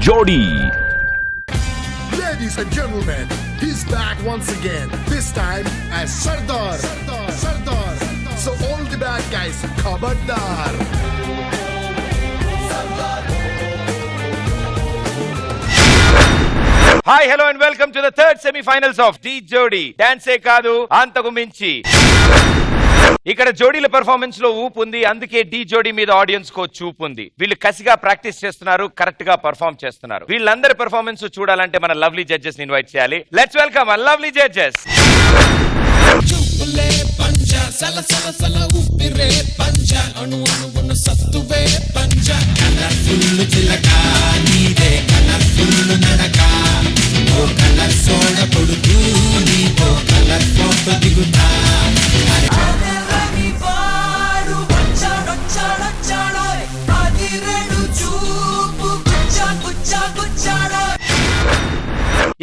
జోడీ. Ladies and gentlemen, he's back once again. This time as Sardar. So all the bad guys, Khabardar. Hi, hello and welcome to the third semi-finals of D Jodi. Dance కాదు అంతకు మించి. ఇక్కడ జోడీల performance లో ఊపు ఉంది, అందుకే D జోడీ మీద ఆడియన్స్ కో చూపు ఉంది. వీళ్ళు కసిగా ప్రాక్టీస్ చేస్తున్నారు, కరెక్ట్ గా పర్ఫార్మ్ చేస్తున్నారు. వీళ్ళందరి పెర్ఫార్మెన్స్ చూడాలంటే మన లవ్లీ జడ్జెస్ ని ఇన్వైట్ చేయాలి. Let's welcome our lovely judges. చూపులే పంజ సల సల సల ఉప్పిరే పంజ అణు అణువున సత్తువే పంజ కలర్ఫుల్ చిలక నీదే కలర్ఫుల్ నడక ఓ కలర్ సోడ కొడుకు నీతో కలర్ ఫోటో దిగుతా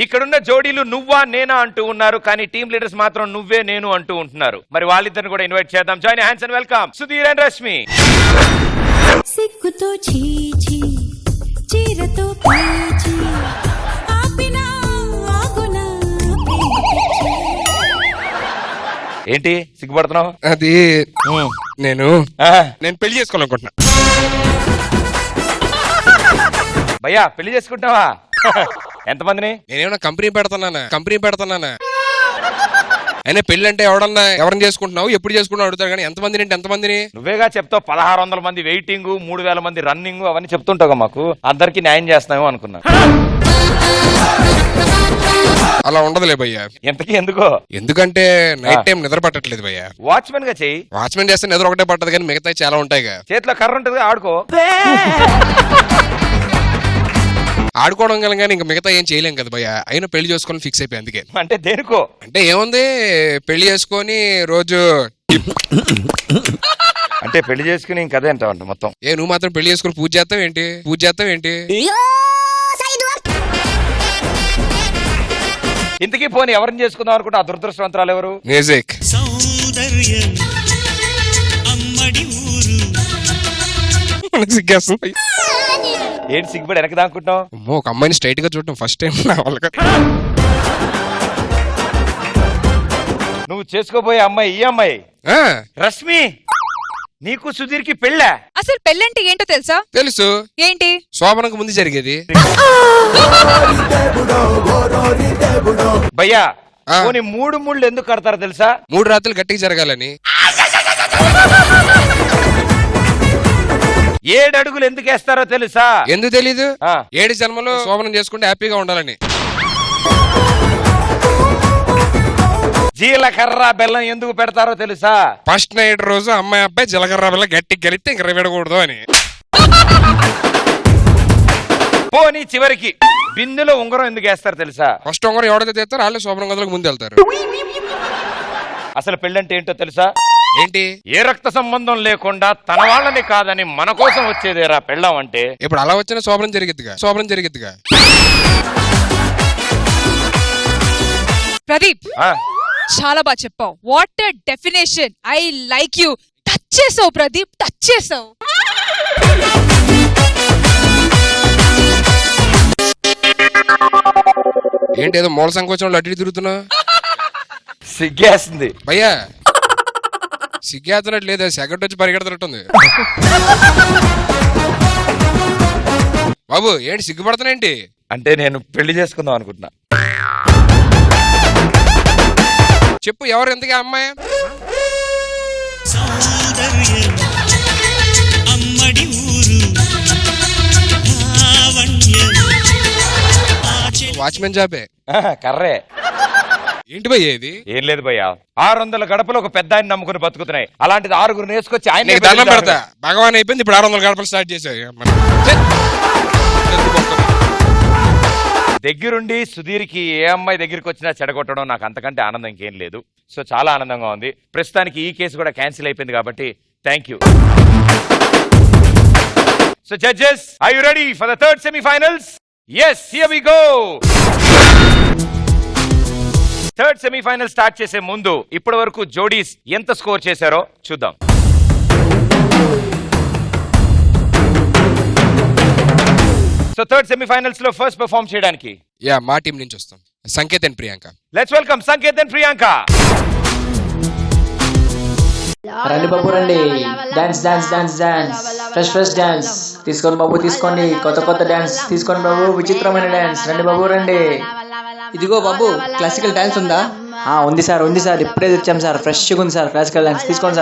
ఇక్కడున్న జోడీలు నువ్వా నేనా అంటూ ఉన్నారు, కానీ టీమ్ లీడర్స్ మాత్రం నువ్వే నేను అంటూ ఉంటున్నారు. మరి వాళ్ళిద్దరిని కూడా ఇన్వైట్ చేద్దాం. Join hands and welcome Sudheer and Rashmi. సిగ్గుతో చీచి చీరతో పేచి ఆపినా ఆగునా ఏంటి సిగ్గుపడుతున్నావు? అది నేను పెళ్లి చేసుకోవాలనుకుంటున్నా. భయ్యా పెళ్లి చేసుకుంటున్నావా? ఎంతమందిని? నేనేమన్నా కంపెనీ పెడతానా అయినా పెళ్లి అంటే ఎవరిని చేసుకుంటున్నావు, ఎప్పుడు చేసుకుంటున్నావు అడుగుతారు, కానీ ఎంతమందిని నువ్వేగా చెప్తావు. 1600 మంది వెయిటింగ్, 3000 మంది రన్నింగ్, అవన్నీ చెప్తుంటావు. మాకు అందరికి న్యాయం చేస్తున్నామో అనుకున్నా. అలా ఉండదులే భయ్యా. ఎందుకో? ఎందుకంటే నైట్ టైం నిద్ర పట్టట్లేదు భయ్యా. వాచ్మెన్ గా చెయ్యి. వాచ్మెన్ చేస్తే నిద్ర ఒకటే పట్టదు, కానీ మిగతా చాలా ఉంటాయిగా. చేతిలో కర్ర ఉంటుంది, ఆడుకో. ఆడుకోవడం గల కానీ ఇంకా మిగతా ఏం చేయలేం కదా భయ్యా. అయినా పెళ్లి చేసుకొని ఫిక్స్ అయిపోయి. అందుకే. అంటే దేనికో? అంటే ఏముంది, పెళ్లి చేసుకొని రోజు అంటే పెళ్లి చేసుకుని ఇంకదే అంటావంట మొత్తం. నువ్వు మాత్రం పెళ్లి చేసుకుని పూజ చేస్తావు ఏంటి? ఇంతకీ పోనీ ఎవరిని చేసుకుందాం అనుకుంటే ఆ దురదృష్టవంతరాలు ఎవరు? మ్యూజిక్. సౌందర్యం అమ్మడి ఊరు సిగ్గేస్తుంది. ఏంటి సిగ్గుపడి వెనక దాక్కుంటావు? ఒక అమ్మాయిని స్ట్రైట్ గా చూడటం ఫస్ట్ టైం నా వాళ్ళకి. నువ్వు చేసుకోబోయే అమ్మాయి ఈ అమ్మాయి రష్మి. నీకు సుధీర్ కి పెళ్ళా? అసలు పెళ్ళంటే ఏంటో తెలుసా? తెలుసు. ఏంటి? శోభనకు ముందు జరిగేది. భయ్యా పోనీ 3 ముళ్ళు ఎందుకు కడతారో తెలుసా? 3 రాత్రులు గట్టిగా జరగాలని. 7 అడుగులు ఎందుకు వేస్తారో తెలుసా? ఎందుకు తెలీదు? 7 జన్మలో శోభనం చేసుకుంటే హ్యాపీగా ఉండాలని. జీలకర్ర బెల్లం ఎందుకు పెడతారో తెలుసా? ఫస్ట్ నైట్ రోజు అమ్మాయి అబ్బాయి జీలకర్ర బెల్లం గట్టిగా గెలిస్తే ఇంక విడకూడదు అని. పోనీ చివరికి బిందులో ఉంగరం ఎందుకు వేస్తారు తెలుసా? ఫస్ట్ ఉంగరం ఎవడైతే తెస్తారు వాళ్ళే శోభనం గదులకు ముందు వెళ్తారు. అసలు పెళ్ళంటే ఏంటో తెలుసా? ఏంటి? ఏ రక్త సంబంధం లేకుండా తన వాళ్ళని కాదని మన కోసం వచ్చేదేరా పెళ్ళం అంటే. ఇప్పుడు అలా వచ్చిన శోభనం జరిగిద్దిగా. ప్రదీప్ చాలా బాగా చెప్పావు. What a definition. I like you. Touch చేసావు ప్రదీప్, టచ్ చేసావు. ఏంటి ఏదో మూల సంకోచంలో అడ్డు తిరుగుతున్నా? సిగ్గేస్తుంది భయ్యా. సిగ్గేస్తున్నట్టు లేదా, సెకండ్ వచ్చి పరిగెడుతున్నట్టుంది. బాబు ఏంటి సిగ్గుపడుతున్నాయేంటి? అంటే నేను పెళ్లి చేసుకుందాం అనుకుంటున్నా. చెప్పు ఎవరు ఎందుకు అమ్మాయి? సౌందర్యం అమ్మడి ఊరు వాచ్మెన్ జాబే. కర్రే. ఏంటి భయ్యా ఇది? ఏం లేదు భయ్యా, 600 గడపలు ఒక పెద్ద ఆయన నమ్ముకుని బతుకుతున్నాయి. అలాంటిది 6 వేసుకొచ్చి ఆయన దండం పెడతా. భగవాన్ అయిపోయింది, ఇప్పుడు 600 గడపలు స్టార్ట్ చేశారు. దగ్గరుండి సుధీర్కి ఏ అమ్మాయి దగ్గరికి వచ్చినా చెడగొట్టడం నాకు అంతకంటే ఆనందం ఇంకేం లేదు. సో చాలా ఆనందంగా ఉంది. ప్రస్తుతానికి ఈ కేసు కూడా క్యాన్సిల్ అయిపోయింది కాబట్టి thank you. So judges, are you ready for the third semifinals? yes, here we go. Third semifinal start చేసే ముందు ఇప్పటి వరకు జోడీస్ ఎంత స్కోర్ చేశారో చూద్దాం. సో థర్డ్ సెమీఫైనల్స్ లో ఫస్ట్ పెర్ఫార్మ్ చేయడానికి యా మా టీం నుంచి వస్తాం Sanket and Priyanka. Let's welcome Sanket and Priyanka. రండి బాబు రండి, dance dance dance dance, fresh fresh dance తీసుకోండి బాబు, తీసుకోండి కొత్త కొత్త డాన్స్ తీసుకోండి బాబు, విచిత్రమైన డాన్స్. రండి బాబు రండి. ఇదిగో బాబు, క్లాసికల్ డాన్స్ ఉందా? ఉంది సార్, ఇప్పుడే తెచ్చాం సార్, ఫ్రెష్గా ఉంది సార్ క్లాసికల్ డాన్స్. తీసుకోండి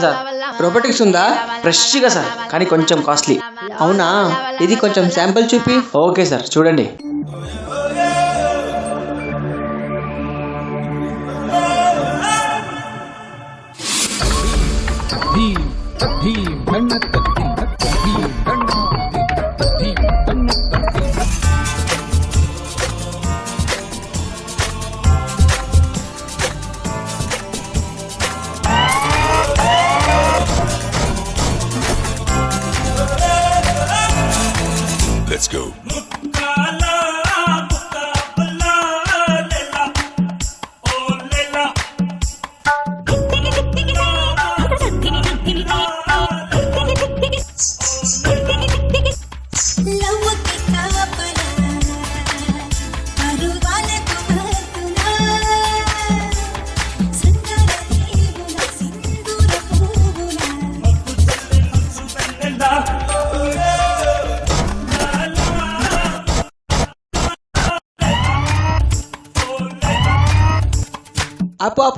సార్. రోబోటిక్స్ ఉందా? ఫ్రెష్గా సార్, కానీ కొంచెం కాస్ట్లీ. అవునా, ఇది కొంచెం శాంపుల్ చూపి. ఓకే సార్, చూడండి. Let's go.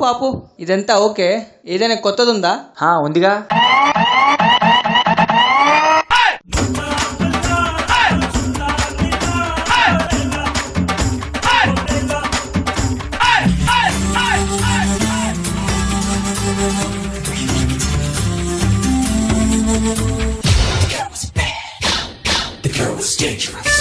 ఆపు, ఇదంతా ఓకే. ఏదైనా కొత్తది ఉందా? ఉందిగా. The girl was dangerous.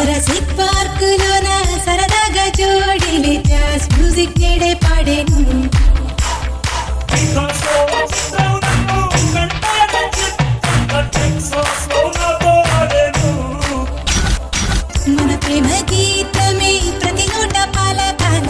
Jurassic park లోన సరదాగా జోడీలే జాస్ మ్యూజిక్ నేడే పాడేను. మన ప్రేమ గీతమే ప్రతి నోట పాలకాల.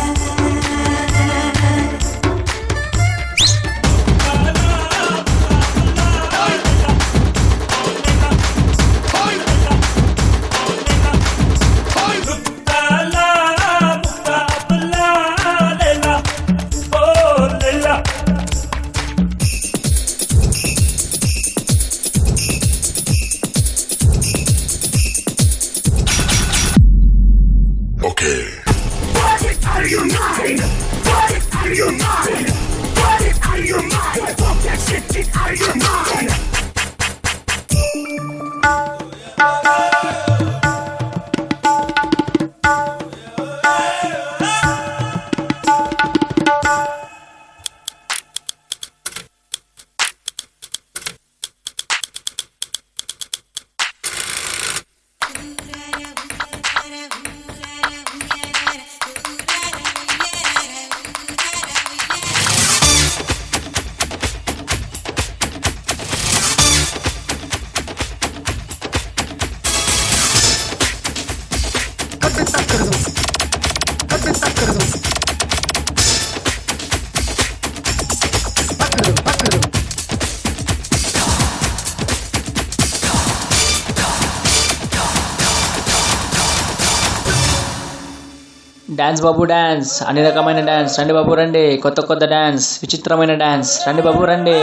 డాన్స్ బాబు డాన్స్, అన్ని రకమైన డాన్స్. రండి బాబు రండి, కొత్త కొత్త డాన్స్, విచిత్రమైన డాన్స్. రండి బాబు రండి.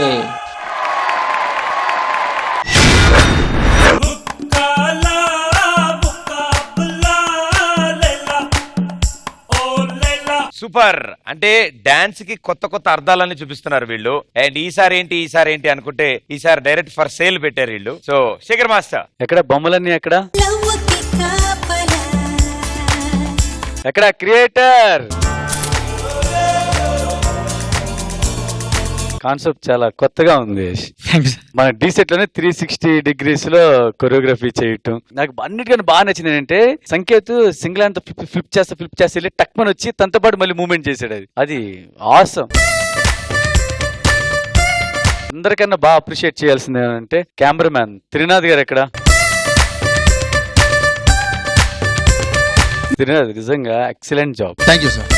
సూపర్. అంటే డాన్స్ కి కొత్త కొత్త అర్థాలన్నీ చూపిస్తున్నారు వీళ్ళు. అండ్ ఈసారి ఏంటి అనుకుంటే ఈసారి డైరెక్ట్ ఫర్ సేల్ పెట్టారు వీళ్ళు. సో శేఖర్ మాస్టర్ ఎక్కడ బొమ్మలన్నీ ఎక్కడ క్రియేటర్ కాన్సెప్ట్ చాలా కొత్తగా ఉంది. మన డీసెట్ లోనే 360 degrees లో కొరియోగ్రఫీ చేయటం నాకు అన్నిటికన్నా బాగా నచ్చింది ఏంటంటే సంకేత్ సింగిల్ హ్యాండ్ ఫ్లిప్ చేస్తే వెళ్ళి టక్మన్ వచ్చి తనతో పాటు మళ్ళీ మూవ్మెంట్ చేశాడు. అది ఆసమ్. అందరికన్నా బాగా అప్రిషియేట్ చేయాల్సింది ఏంటంటే కెమెరామ్యాన్ త్రినాథ్ గారు. ఎక్కడ త్రినాథ్ నిజంగా excellent job. Thank you sir.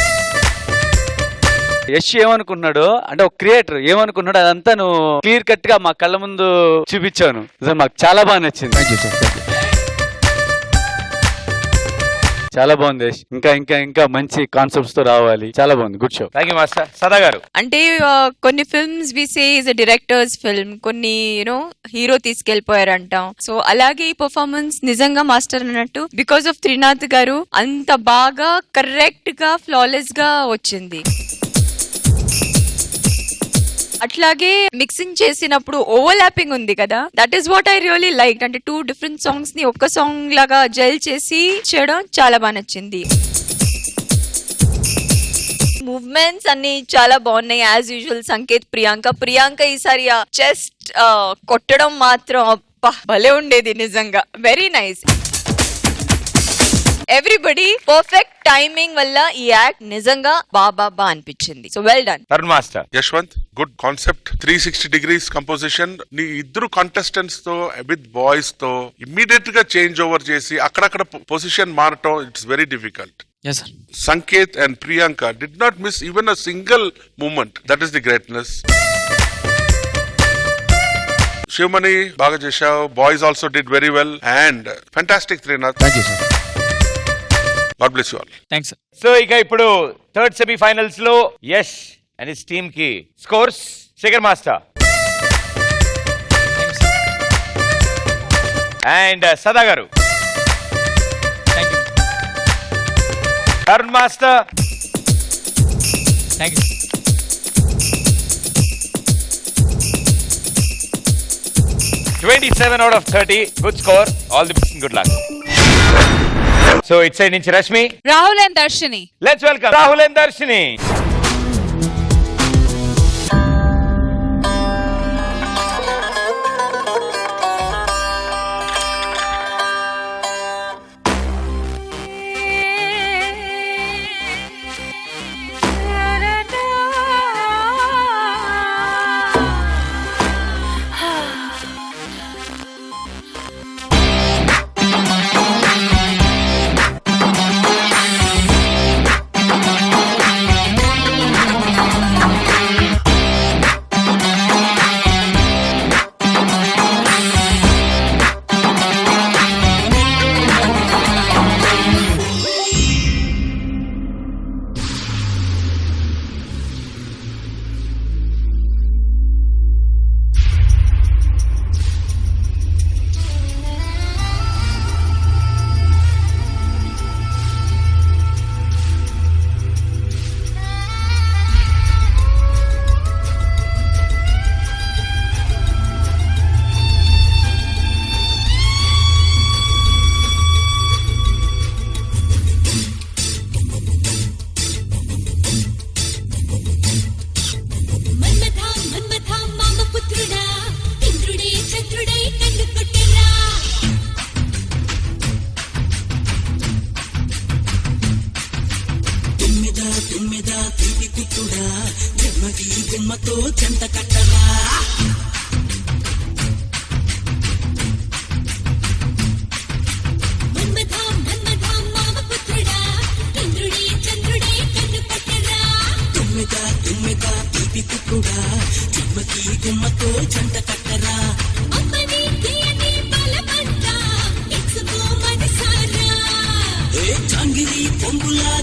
Yash ఏమనుకున్నాడు అంటే ఒక క్రియేటర్ ఏమనుకున్నాడు అదంతా నువ్వు క్లియర్ కట్ గా మా కళ్ళ ముందు చూపించాను. మాకు చాలా బాగా నచ్చింది. చాలా బాగుంది. ఇంకా ఇంకా ఇంకా మంచి కాన్సెప్ట్స్ తో రావాలి. చాలా బాగుంది. Good show. Thank you master. Sada garu, అంటే కొన్ని films we say is a director's film, కొన్ని యూనో హీరో తీసుకెళ్లిపోయారు అంటాం. సో అలాగే ఈ పర్ఫార్మెన్స్ నిజంగా మాస్టర్ అన్నట్టు బికాస్ ఆఫ్ త్రినాథ్ గారు అంత బాగా కరెక్ట్ గా ఫ్లాలెస్ గా వచ్చింది. అట్లాగే మిక్సింగ్ చేసినప్పుడు ఓవర్లాపింగ్ ఉంది కదా, that is what I really like. అంటే 2 డిఫరెంట్ సాంగ్స్ ని ఒక్క సాంగ్ లాగా జెల్ చేసి చేయడం చాలా బాగా నచ్చింది. మూవ్మెంట్స్ అన్ని చాలా బాగున్నాయి. యాజ్ యూజువల్ సంకేత్ ప్రియాంక ఈసారి చెస్ట్ కొట్టడం మాత్రం అబ్బా భలే ఉండేది నిజంగా. Very nice. Everybody perfect timing వల్ల ఈ యాక్ట్ నిజంగా బాబా అనిపించింది. So well done. Tarun master. Yashwant, good concept. 360 degrees composition. నీ ఇద్దరు కంటెస్టెంట్స్ తో విత్ బాయ్స్ తో ఇమ్మీడియట్ గా చేంజ్ ఓవర్ చేసి అక్కడక్కడ పొజిషన్ మారటం it's very difficult. Sanket and Priyanka did not miss even a single movement. That is the greatness. Sivamani బాగా చేశావు. Boys also did very well and fantastic Trinath. Thank you sir. God bless you all. Thanks. So ఇక ఇప్పుడు third semifinals లో Yash and his team కి scores. Shekhar master and Sada garu. Tarun master. Thank you. 27 out of 30. Good score. All the best and good luck. So it's side నుంచి Rashmi, Rahul and Darshini. Let's welcome Rahul and Darshini.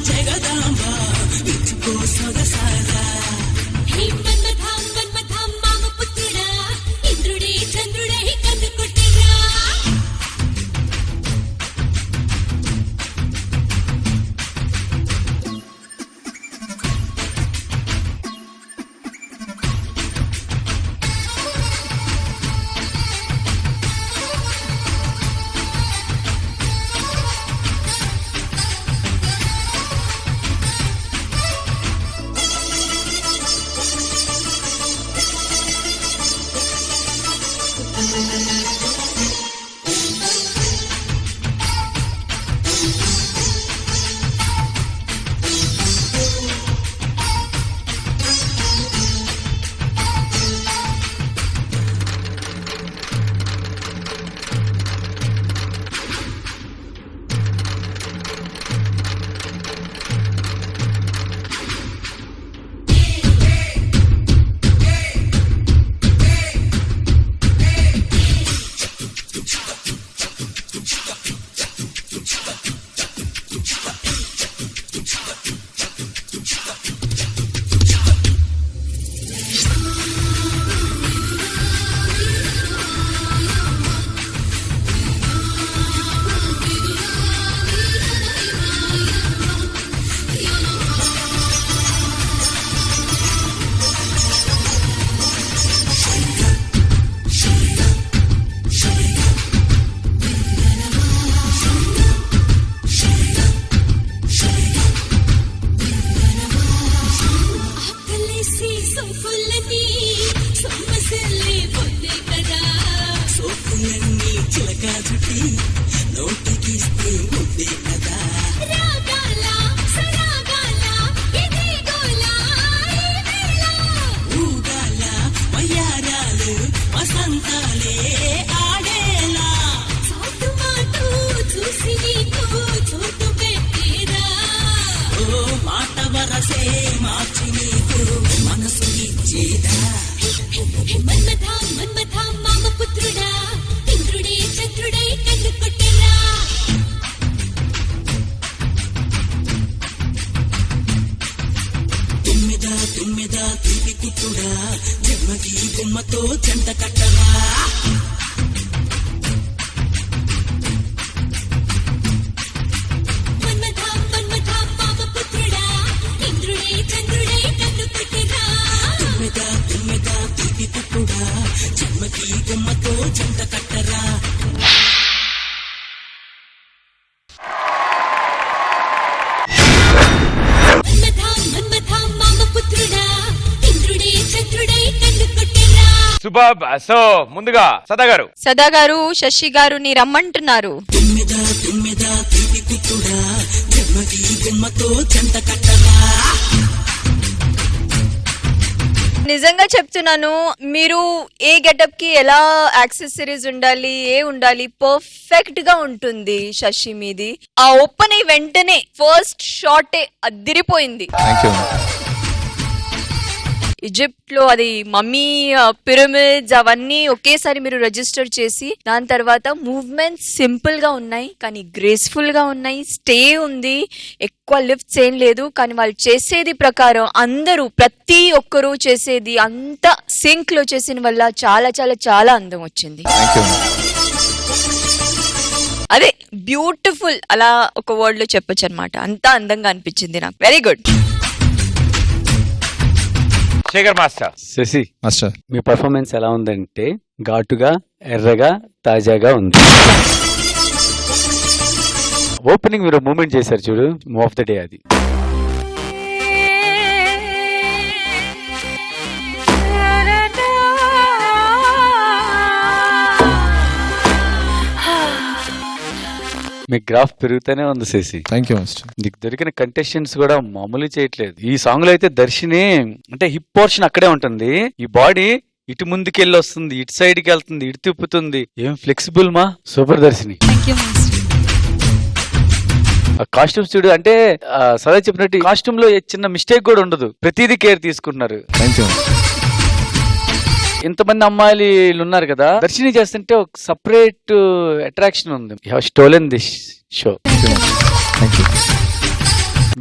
Jagadamba ఇచ్చుకో సొగసారా. Super. So ముందుగా సదా గారు. సదా గారు శశి గారుని రమ్మంటున్నారు. నిజంగా చెప్తున్నాను, మీరు ఏ గెటప్ కి ఎలా యాక్సెసరీస్ ఉండాలి, ఏ ఉండాలి, పర్ఫెక్ట్ గా ఉంటుంది శశి మీది. ఆ ఓపెన్ అయి వెంటనే ఫస్ట్ షాటే అదిరిపోయింది. ఈజిప్ట్ లో అది మమ్మీ పిరమిడ్స్ అవన్నీ ఒకేసారి మీరు రిజిస్టర్ చేసి దాని తర్వాత మూవ్మెంట్స్ సింపుల్ గా ఉన్నాయి కానీ గ్రేస్ఫుల్ గా ఉన్నాయి. స్టే ఉంది, ఎక్కువ లిఫ్ట్స్ ఏం లేదు, కానీ వాళ్ళు చేసేది ప్రకారం అందరూ ప్రతి ఒక్కరూ చేసేది అంత సింక్ లో చేసిన వల్ల చాలా చాలా చాలా అందం వచ్చింది. అదే బ్యూటిఫుల్ అలా ఒక వర్డ్ లో చెప్పొచ్చు అనమాట. అంత అందంగా అనిపించింది నాకు. Very good. Shekhar master. Shashi master, మీ పర్ఫార్మెన్స్ ఎలా ఉందంటే ఘాటుగా, ఎర్రగా, తాజాగా ఉంది. ఓపెనింగ్ మీరు మూమెంట్ చేశారు చూడు, మూవ్ ఆఫ్ ద డే అది. మీ గ్రాఫ్ పెరుగుతూనే ఉంది శశి. Thank you master. నీకు దొరికిన కంటెస్టెంట్స్ కూడా మామూలు చేయట్లేదు. ఈ సాంగ్ లో అయితే దర్శిని అంటే హిప్ పోర్షన్ అక్కడే ఉంటుంది, ఈ బాడీ ఇటు ముందుకెళ్ళి వస్తుంది, ఇటు సైడ్ కి వెళ్తుంది, ఇటు తిప్పుతుంది. ఏం ఫ్లెక్సిబుల్ మా, సూపర్ దర్శిని. కాస్ట్యూమ్స్ చూడు, అంటే సదా చెప్పినట్టు కాస్ట్యూమ్ లో చిన్న మిస్టేక్ కూడా ఉండదు, ప్రతిదీ కేర్ తీసుకుంటున్నారు. Thank you. ఇంతమంది అమ్మాయిలు ఉన్నారు కదా, దర్శిని చేస్తుంటే ఒక సపరేట్ అట్రాక్షన్ ఉంది. You have stolen this show.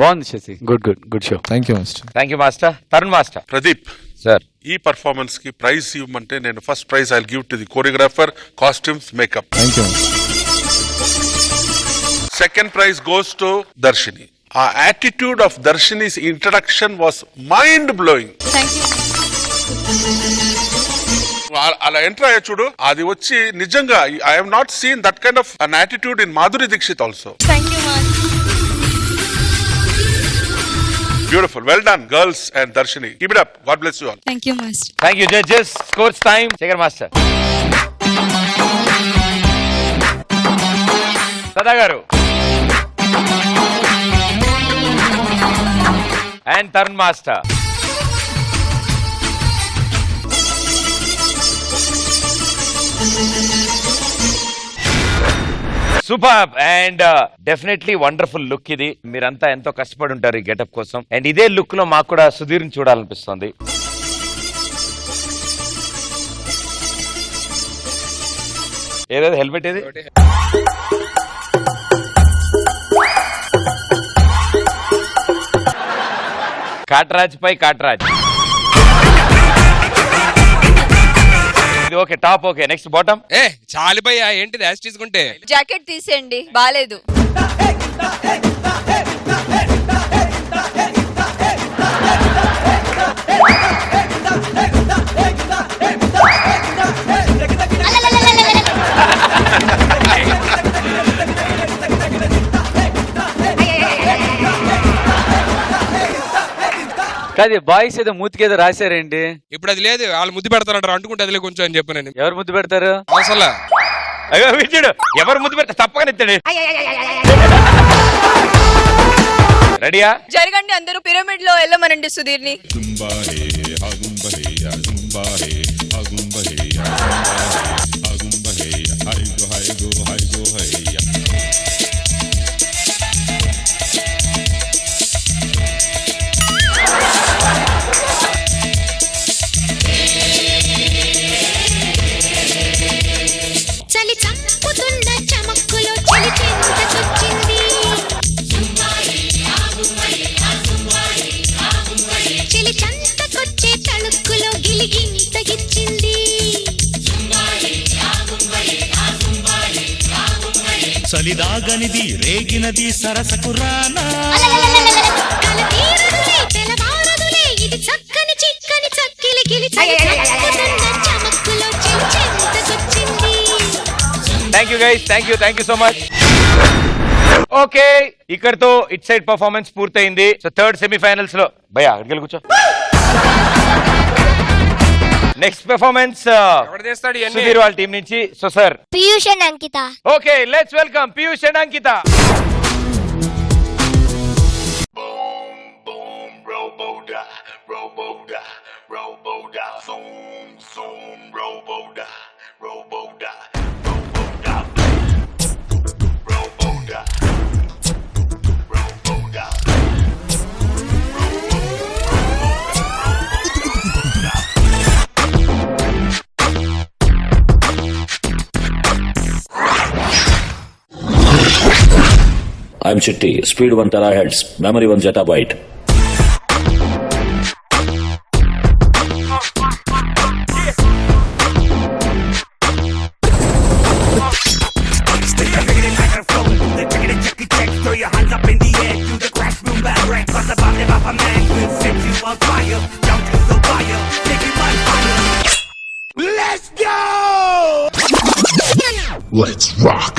బాగుంది Shashi. Good show. Thank you master. Thank you master. Tarun master. Pradeep sir, ఈ పర్ఫార్మెన్స్ కి ప్రైజ్ ఇవ్వమంటే నేను first prize I give to the choreographer, costumes, makeup. Thank you. Second prize goes to Darshini. ఆ attitude of Darshini's introduction was mind blowing. అలా enter అయ్యా చూడు, అది వచ్చి నిజంగా I have not seen that kind of an attitude in Madhuri Dixit also. Beautiful. Well done, girls and Darshini. Keep it up. God bless you all. Thank you, Master. Thank you, judges. Scores time. Shekhar Master. Sada garu. And Tarun Master. Super and definitely wonderful look ఇది. మీరంతా ఎంతో కష్టపడి ఉంటారు ఈ getup కోసం, and ఇదే look లో మాకు కూడా సుధీర్ని చూడాలనిపిస్తుంది. ఏదైతే హెల్మెట్ ఏది? కాట్రాజ్ పై కాట్రాజ్. ఇది okay, top okay, next bottom. ఏ చాలిపోయా ఏంటిది యాజ్ తీసుకుంటే? జాకెట్ తీసేయండి, బాలేదు. కాదు, బాయ్స్ ఏదో మూతికేదో రాశారేంటి? ఇప్పుడు అది లేదు, వాళ్ళు ముద్దు పెడతారంటారు, అంటుకుంటే అదిలే కొంచెం అని చెప్పాను. ఎవరు ముద్దు పెడతారు? అసలు అయ్యో వీడు ఎవరు ముందు పెడితే తప్పగా ఎత్తాడు. రెడీయా? జరగండి అందరూ, పిరమిడ్ లో వెళ్ళమనండి సుధీర్ని. చలి చంపుతున్న చమక్కులో చలి చెంతకొచ్చింది, చలి చంతకొచ్చే తళుక్కులో గిలిగింతగిచ్చింది. చలిదాగనిది రేగినది సరసకు రానా, కలతీరదులే తెలవారదులే ఇది చక్కని చిక్కని చక్కిలి గిలి చలి చంపుతున్న చమక్కులో చలి చెంతకొచ్చింది. Thank you guys, thank you so much. Okay, ఇక్కడతో ఇట్ సైడ్ పర్ఫార్మెన్స్ పూర్తయింది. సో థర్డ్ సెమీఫైనల్స్ లో భయ్యా అక్కడికి వెళ్ళి కూర్చో. నెక్స్ట్ పెర్ఫార్మెన్స్ సుధీర్ వాళ్ళ టీం నుంచి. So sir Piyush and Ankita. Okay, let's welcome Piyush and Ankita. I'm Chitti, speed 1 terahertz, memory 1 zettabyte. throw your hands up in the air, do the crash, boom, bang, wreck, cause the bomb never a man will set you on fire, down to the wire, take it by fire. Let's go! Let's rock.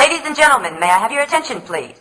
Ladies and gentlemen, may I have your attention, please?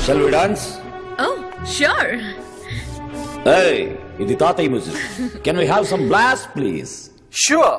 Shall we dance? Oh, sure. Hey, ఇది తాతయ్య music. Can we have some blast, please? Sure.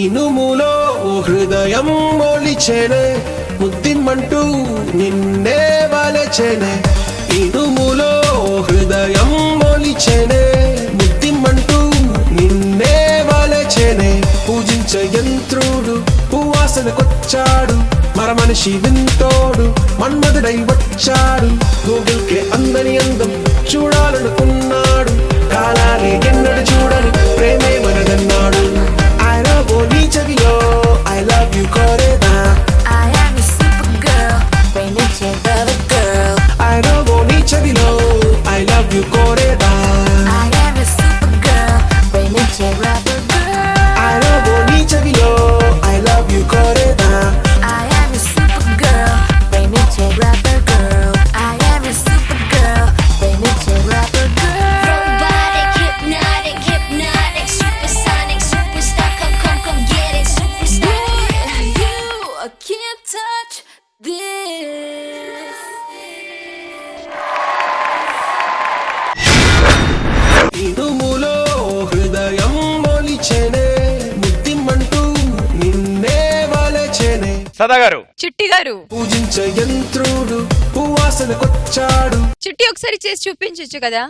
ఇనుములో ఓ హృదయం మొలిచేనే ముద్దిమ్మంటూ నిన్నే వలచేనే ఇనుములో ఓ హృదయం మొలిచేనే ముద్దిమ్మంటూ నిన్నే వలచేనే పూజించ యంత్రుడు పువ్వాసనకొచ్చాడు మర మనిషి వింతోడు మన్మధుడై వచ్చాడు గూగుల్కే అందని అందం చూడాలనుకున్నాడు కాలాన్ని ఎన్నడు చూడని ప్రేమే మనదన్నాడు I love నీ చెవిలో I love you కోరేదా I am a super girl, ప్రేమించే rubber girl. I love నీ చెవిలో I love you కోరేదా I am a super girl, ప్రేమించే rubber girl. I love నీ చెవిలో I love you కోరేదా I am a super girl, ప్రేమించే rubber girl. I am a super girl, ప్రేమించే rubber girl. Robotic, hypnotic, hypnotic, supersonic, superstar, come get it, superstar. You can't touch this. ఇనుములో హృదయం మొలిచేనే ముద్దిమ్మంటూ నిన్నే వలచేనే సదా గారు. చిట్టి గారు పూజించ యంత్రుడు పువ్వాసనకొచ్చాడు చిట్టి ఒకసారి చేసి చూపించొచ్చు కదా.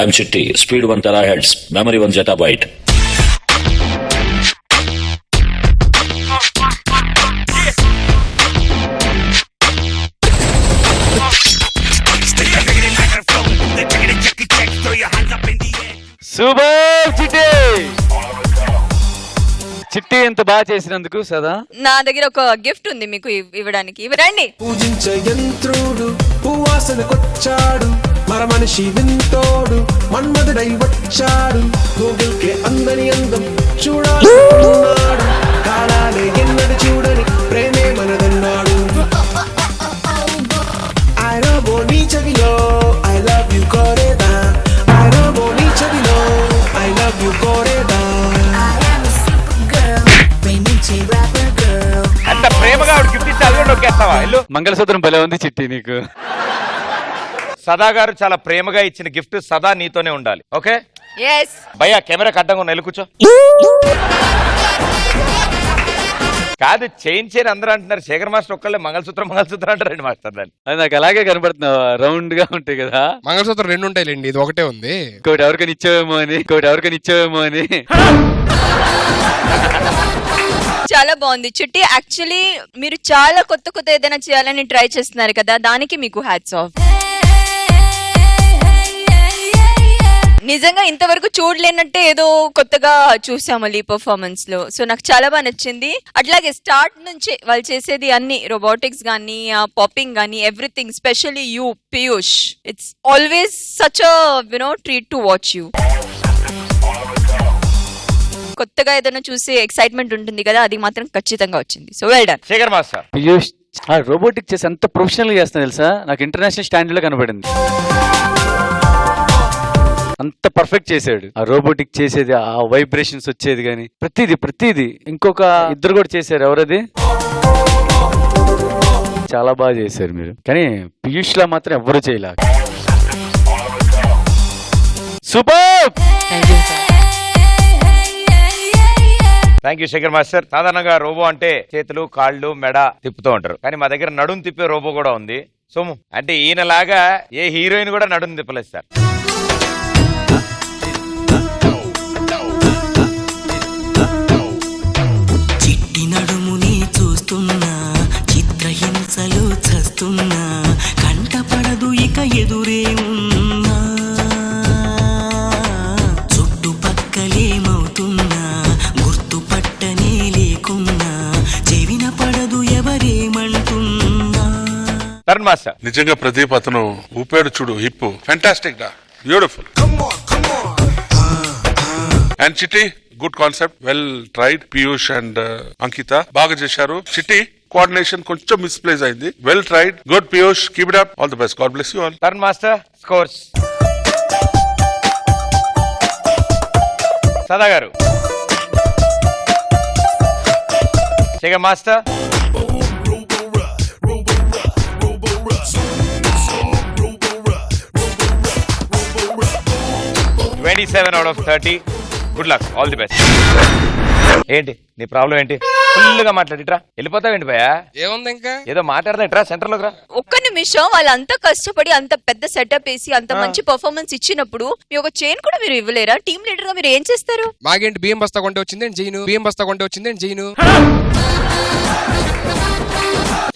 I'm Chitti. Speed 1 terahertz. Memory 1 zettabyte. Super చిట్టి చిట్టి ఎంత బాగా చేసినందుకు సదా. నా దగ్గర ఒక గిఫ్ట్ ఉంది మీకు ఇవ్వడానికి. ఇవ్వరండి. పూజించ యంత్రుడు పువ్వాసనకొచ్చాడు మర మనిషి వింతోడు మన్మధుడై వచ్చాడు గూగుల్కే అందని అందం చూడాలనుకున్నాడు కాలాలే ఎన్నడు చూడని ప్రేమే మనదన్నాడు I love నీ చెవిలో I love you కోరేదా I love నీ చెవిలో I love you కోరేదా I am a super girl, ప్రేమించే rubber girl. అంత ప్రేమగా ఆవిడ గిఫ్ట్ ఇస్తే అల్లుడు నొక్కేస్తావా ఇల్లు? మంగళసూత్రం భలే ఉంది చిట్టి నీకు. సదా గారు చాలా ప్రేమగా ఇచ్చిన గిఫ్ట్ సదా నీతోనే ఉండాలి. ఓకే yes భయ్యా కెమెరా కడ్డంగా ఉన్న కూర్చో. కాదు చైన్ అందరూ అంటున్నారు. శేఖర్ మాస్టర్ ఒక్కళ్ళే మంగళసూత్రం మంగళసూత్రం అంటారండి మాస్టర్ దాన్ని. అది నాకు అలాగే కనపడుతున్నావు రౌండ్ గా ఉంటాయి కదా. మంగళసూత్రం 2 ఉంటాయిలేండి, ఇది ఒకటే ఉంది. ఇంకోటి ఎవరికైనా ఇచ్చావేమో అని చాలా బాగుంది చిట్టి. యాక్చువల్లీ మీరు చాలా కొత్త కొత్త ఏదైనా చేయాలని ట్రై చేస్తున్నారు కదా, దానికి మీకు హ్యాట్స్ ఆఫ్. నిజంగా ఇంతవరకు చూడలేనట్టే ఏదో కొత్తగా చూసాము ఈ పర్ఫార్మెన్స్ లో. సో నాకు చాలా బాగా నచ్చింది. అట్లాగే స్టార్ట్ నుంచి వాళ్ళు చేసేది అన్ని రోబోటిక్స్ గానీ పాపింగ్ గానీ everything, specially you Piyush, it's always such a treat to watch you. కొత్తగా ఏదైనా చూసి ఎక్సైట్మెంట్ ఉంటుంది కదా, అది మాత్రం ఖచ్చితంగా వచ్చింది. So well done Shekhar master. Piyush ఆ రోబోటిక్ చేసి అంత ప్రొఫెషనల్ గా చేస్తాను తెలుసా, నాకు ఇంటర్నేషనల్ స్టాండర్డ్ లో కనబడింది. అంత పర్ఫెక్ట్ చేశాడు. ఆ రోబోటిక్ చేసేది, ఆ వైబ్రేషన్స్ వచ్చేది కానీ ప్రతిదీ. ఇంకొక ఇద్దరు కూడా చేశారు, ఎవరది? చాలా బాగా చేశారు మీరు, కానీ పీయూష్ లా మాత్రం ఎవ్వరూ చేయలే. Super. Thank you Shekhar master. సాధారణంగా రోబో అంటే చేతులు కాళ్ళు మెడ తిప్పుతూ ఉంటారు, కానీ మా దగ్గర నడుము తిప్పే రోబో కూడా ఉంది. సోము అంటే ఈయనలాగా ఏ హీరోయిన్ కూడా నడుము తిప్పలేదు సార్. చిట్టి నడుముని చూస్తున్నా, చిత్రహింసలు చస్తున్నా, కంటపడదు ఇక ఎదురే ఉన్నా, చుట్టుపక్కలేమవుతున్నా గుర్తుపట్టనే లేకున్నా, చెవిన పడదు ఎవరేమంటున్నా. తరుణ్ మాస్టర్. నిజంగా ప్రదీప్ అతను ఊపాడు చూడు, హిప్ ఫ్యాంటాస్టిక్ డా, beautiful. And Chitti good concept, well tried. Piyush and Ankita బాగా చేశారు. చిట్టి కోఆర్డినేషన్ కొంచెం మిస్ప్లేస్ అయింది. Well tried, good Piyush, keep it up, all the best, God bless you all. Tarun master scores. Sada garu. Second master. 27 out of 30. Good luck. All the best. ఏంటి నీ problem ఏంటి? Full గా మాట్లాడిట్రా వెళ్ళిపోతావేంటి భయ? ఏముంది ఇంకా ఏదో మాట్లాడదా సెంటర్ లోకి రా. ఒక్క నిమిషం, వాళ్ళంతా కష్టపడి అంత పెద్ద సెటప్ వేసి అంత మంచి పర్ఫార్మెన్స్ ఇచ్చినప్పుడు మీ ఒక చైన్ కూడా మీరు ఇవ్వలేరా? టీమ్ లీడర్ గా మీరు ఏం చేస్తారు? మాగేంటి బియ్యం బస్తా కొంటే వచ్చింది నేను చేయను, బియ్యం బస్తా కొంటే వచ్చింది నేను చేయను.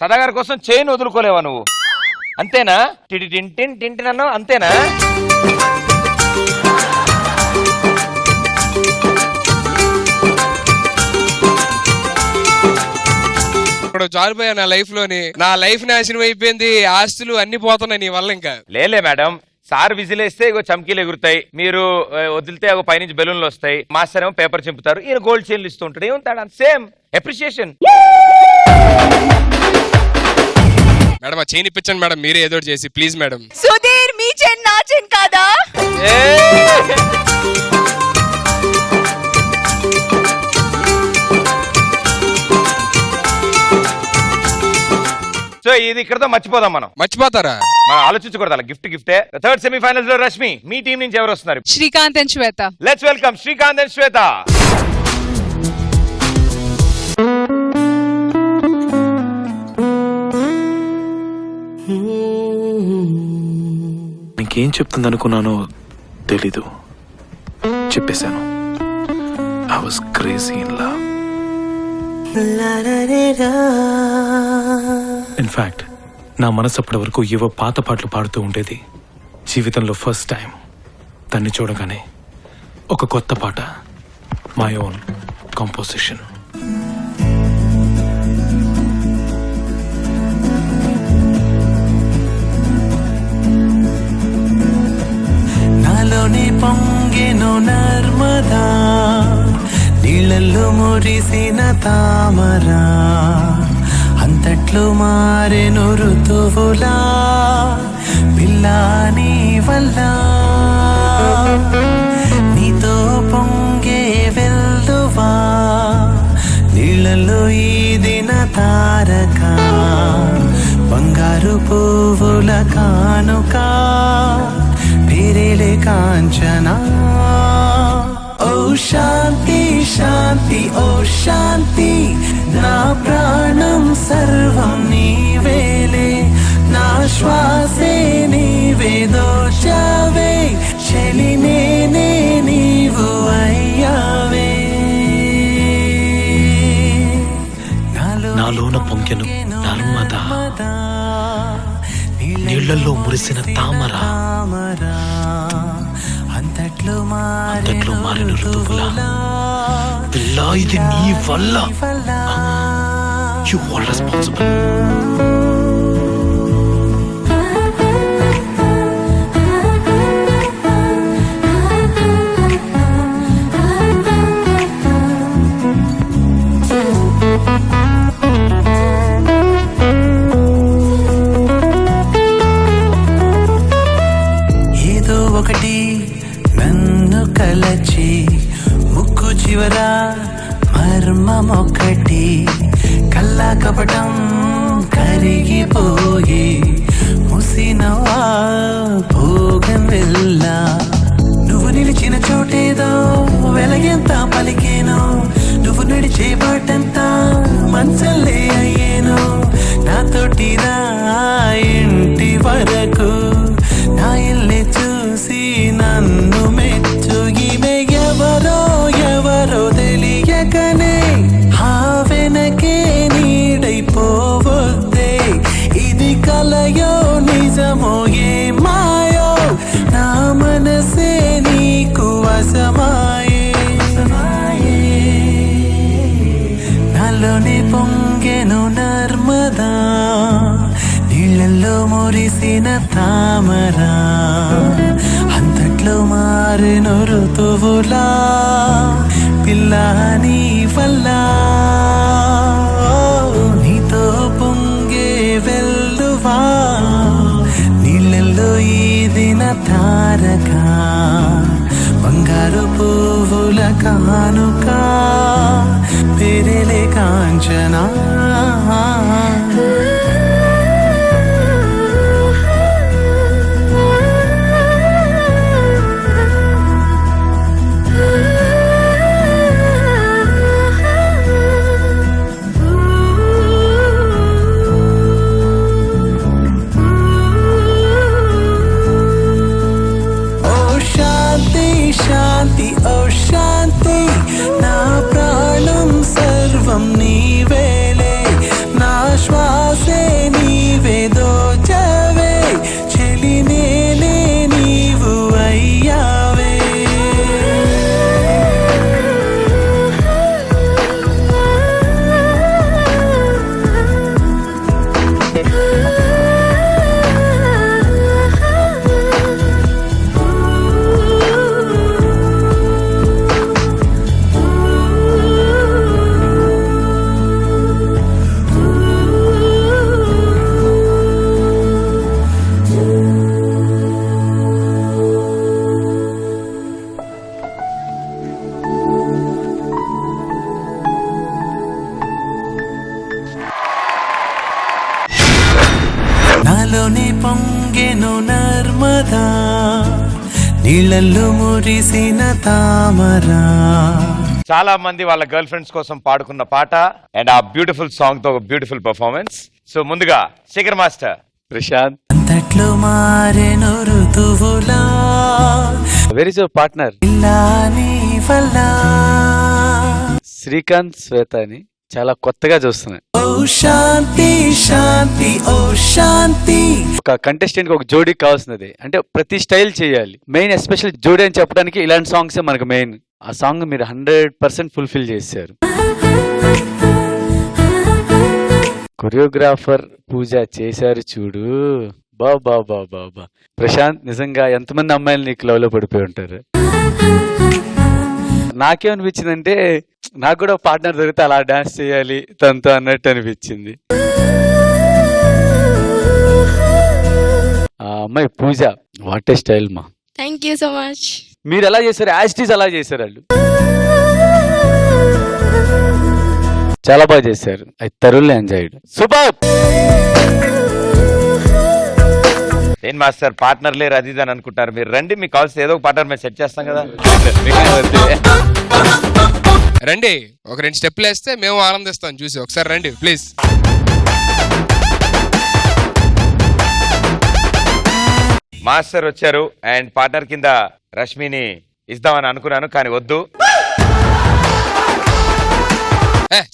సదాగారి కోసం చైన్ వదులుకోలేవా నువ్వు? అంతేనా? టింటిన్ అన్నావు అంతేనా? ఇప్పుడు జారిపోయా నా లైఫ్ లోని, నా లైఫ్ నాశనం అయిపోయింది, ఆస్తులు అన్ని పోతున్నాయి నీ వల్ల. ఇంకా లేలే మేడం, సార్ విజిలేస్తే ఇగో చమ్కీలు ఎగురుతాయి, మీరు వదిలితే ఒక పైనుంచి బెలూన్లు వస్తాయి, మాస్టర్ ఏమో పేపర్ చింపుతారు, ఈయన గోల్డ్ చైన్లు ఇస్తూ ఉంటాడు. ఏముంటాడు? Same appreciation. మేడం ఆ చైన్ ఇప్పించండి మేడం, మీరే ఏదో చేసి ప్లీజ్ మేడం. సుధీర్, మీ చైన్ నా చైన్ కాదా? సో ఇది ఇక్కడతో మర్చిపోదాం మనం. మర్చిపోతారా? మనం ఆలోచించకూడదు అలా. గిఫ్టే. థర్డ్ సెమీఫైనల్స్ లో రష్మి, మీ టీం నుంచి ఎవరు వస్తున్నారు? Srikanth and Shweta. Let's welcome Srikanth and Shweta. నీకేం చెప్తుంది అనుకున్నానో తెలీదు, చెప్పేశాను. I was crazy in love. In fact నా మనసు అప్పటి వరకు ఏవో పాత పాటలు పాడుతూ ఉండేది. జీవితంలో ఫస్ట్ టైం తన్ని చూడగానే ఒక కొత్త పాట, మై ఓన్ కంపోజిషన్. నాలోని పొంగెను నర్మదా, నీళ్ళల్లో మురిసిన తామరా, అంతట్లు మారెను ఋతువులా, పిల్లా నీ వల్ల. నీతో పొంగే వెల్లువా, నీళ్ళల్లో ఈదిన తారక, బంగారు పువ్వుల కానుక, పేరేలే కాంచనా. ఓ శాంతి శాంతి ఓ శాంతి, నా ప్రాణం సర్వం నీవేలే, నా శ్వాసే నీవే దోచావే, చెలినే నీవు అయ్యావే. నాలోన పొంకెను నర్మదా, నీళ్లలో మురిసిన తామర, అంతట్లో మారిన ఋతువులా, పిల్లా ఇది నీ వల్ల. You all responsible. ఏదో ఒకటి నన్ను కలచి, ముక్కు చివర మర్మమొకటి, కల్లా కపటం కరిగిపోయి, ముసినవా భోగం వెళ్ళా. నువ్వు నిలిచిన చోటేదో వెలగెంత పలికేను, నువ్వు నడిచే బాటంతా మంచల్లే అయ్యేను. నాతోటి రా ఇంటి వరకు, నా ఇల్లే చూసి నన్ను మెచ్చు. ఈమె ఎవరో ఎవరో తెలియకనే ఆ వెనకే నీడైపోవద్దే, ఇది కలయో నిజమో ఏ మాయో, నా మనసే నీకు వశమాయే. నాలోనే పొంగెను నర్మదా, నీళ్ళల్లో మురిసిన తామరా, అంతట్లో మారెను ఋతువులా, పిల్లా నీ వల్ల. నీతో పొంగే వెల్లువా, నీళ్ళల్లో ఈదిన తారక, బంగారు పువ్వుల కానుక, పెరలే కాంచనా శాంతి ఓ శాంతి నా ప్రాణం సర్వం నీవేలే నా శ్వాసే నీవే దోచవే చెలి నేనే నీవు అయ్యావే నాలోనే పొంగెను నర్మదా నీళ్ళల్లో మురిసిన తామరా. చాలా మంది వాళ్ళ గర్ల్ ఫ్రెండ్స్ కోసం పాడుకున్న పాట అండ్ ఆ బ్యూటిఫుల్ సాంగ్ తో బ్యూటిఫుల్ పర్ఫార్మెన్స్. సో ముందుగా శేఖర్ మాస్టర్, ప్రశాంత్, అంతట్లో మారెను ఋతువులా వెరీ సో పార్ట్నర్ ఇలా నీ వల్ల శ్రీకాంత్ శ్వేత అని చాలా కొత్తగా చూస్తున్నా. ఓ శాంతి శాంతి ఓ శాంతి. ఒక కంటెస్టెంట్ కి ఒక జోడీ కావాల్సినది అంటే ప్రతి స్టైల్ చేయాలి. మెయిన్ ఎస్పెషల్ జోడీ అని చెప్పడానికి ఇలాంటి సాంగ్స్ మనకు మెయిన్. ఆ సాంగ్ మీరు 100% ఫుల్ఫిల్ చేశారు. కొరియోగ్రాఫర్ పూజ చేశారు చూడు, బాబా బాబా బాబా. ప్రశాంత్, నిజంగా ఎంతమంది అమ్మాయిలు నీకు లవ్ లో పడిపోయి ఉంటారు. నాకేమనిపించిందంటే నాకు కూడా పార్ట్నర్ దొరికితే అలా డాన్స్ చేయాలి తనతో అన్నట్టు అనిపించింది. ఆ అమ్మాయి పూజ, వాట్ ఏ స్టైల్ మా. Thank you so much. మీరు ఎలా చేశారు? యాస్టీస్ అలా చేశారు వాళ్ళు. చాలా బాగా చేశారు. అది తరుణ్ ఎంజాయ్డ్. సూపర్. ఏం మాస్టర్ పార్ట్నర్ లేరు అది అని అనుకుంటారు మీరు. రండి, మీకు కావాల్సిన ఏదో ఒక పార్ట్నర్ మేము సెట్ చేస్తాం కదా. రండి, ఒక 2 స్టెప్లు వేస్తే మేము ఆనందిస్తాం చూసి. ఒకసారి రండి ప్లీజ్. మాస్టర్ వచ్చారు అండ్ పార్ట్నర్ కింద రష్మిని ఇద్దామని అనుకున్నాను కానీ వద్దు.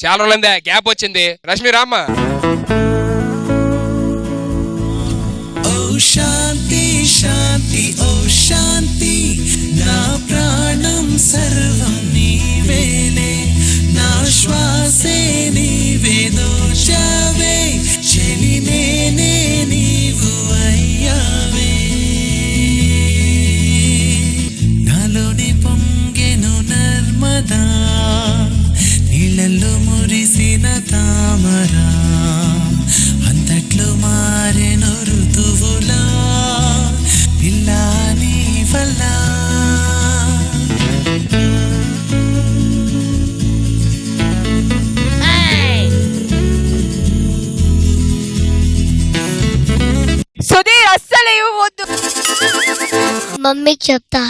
చాలా రోజులైందే గ్యాప్ వచ్చింది. రష్మి రామ్మా. ఓ శాంతి శాంతి ఓ శాంతి నా ప్రాణం సర్వం నీవేలే నా శ్వాసే నీవే దోచవే చెలి నేనే నీవు అయ్యావే. నాలోని పొంగెను నర్మదా నీళ్ళల్లో మురిసిన తామరా అంతట్లో మారెను ఋతువులా పిల్లా నీ వల్ల. సుధీర్ అస్సలు ఇవ్వద్దు. మమ్మీకి చెప్తా.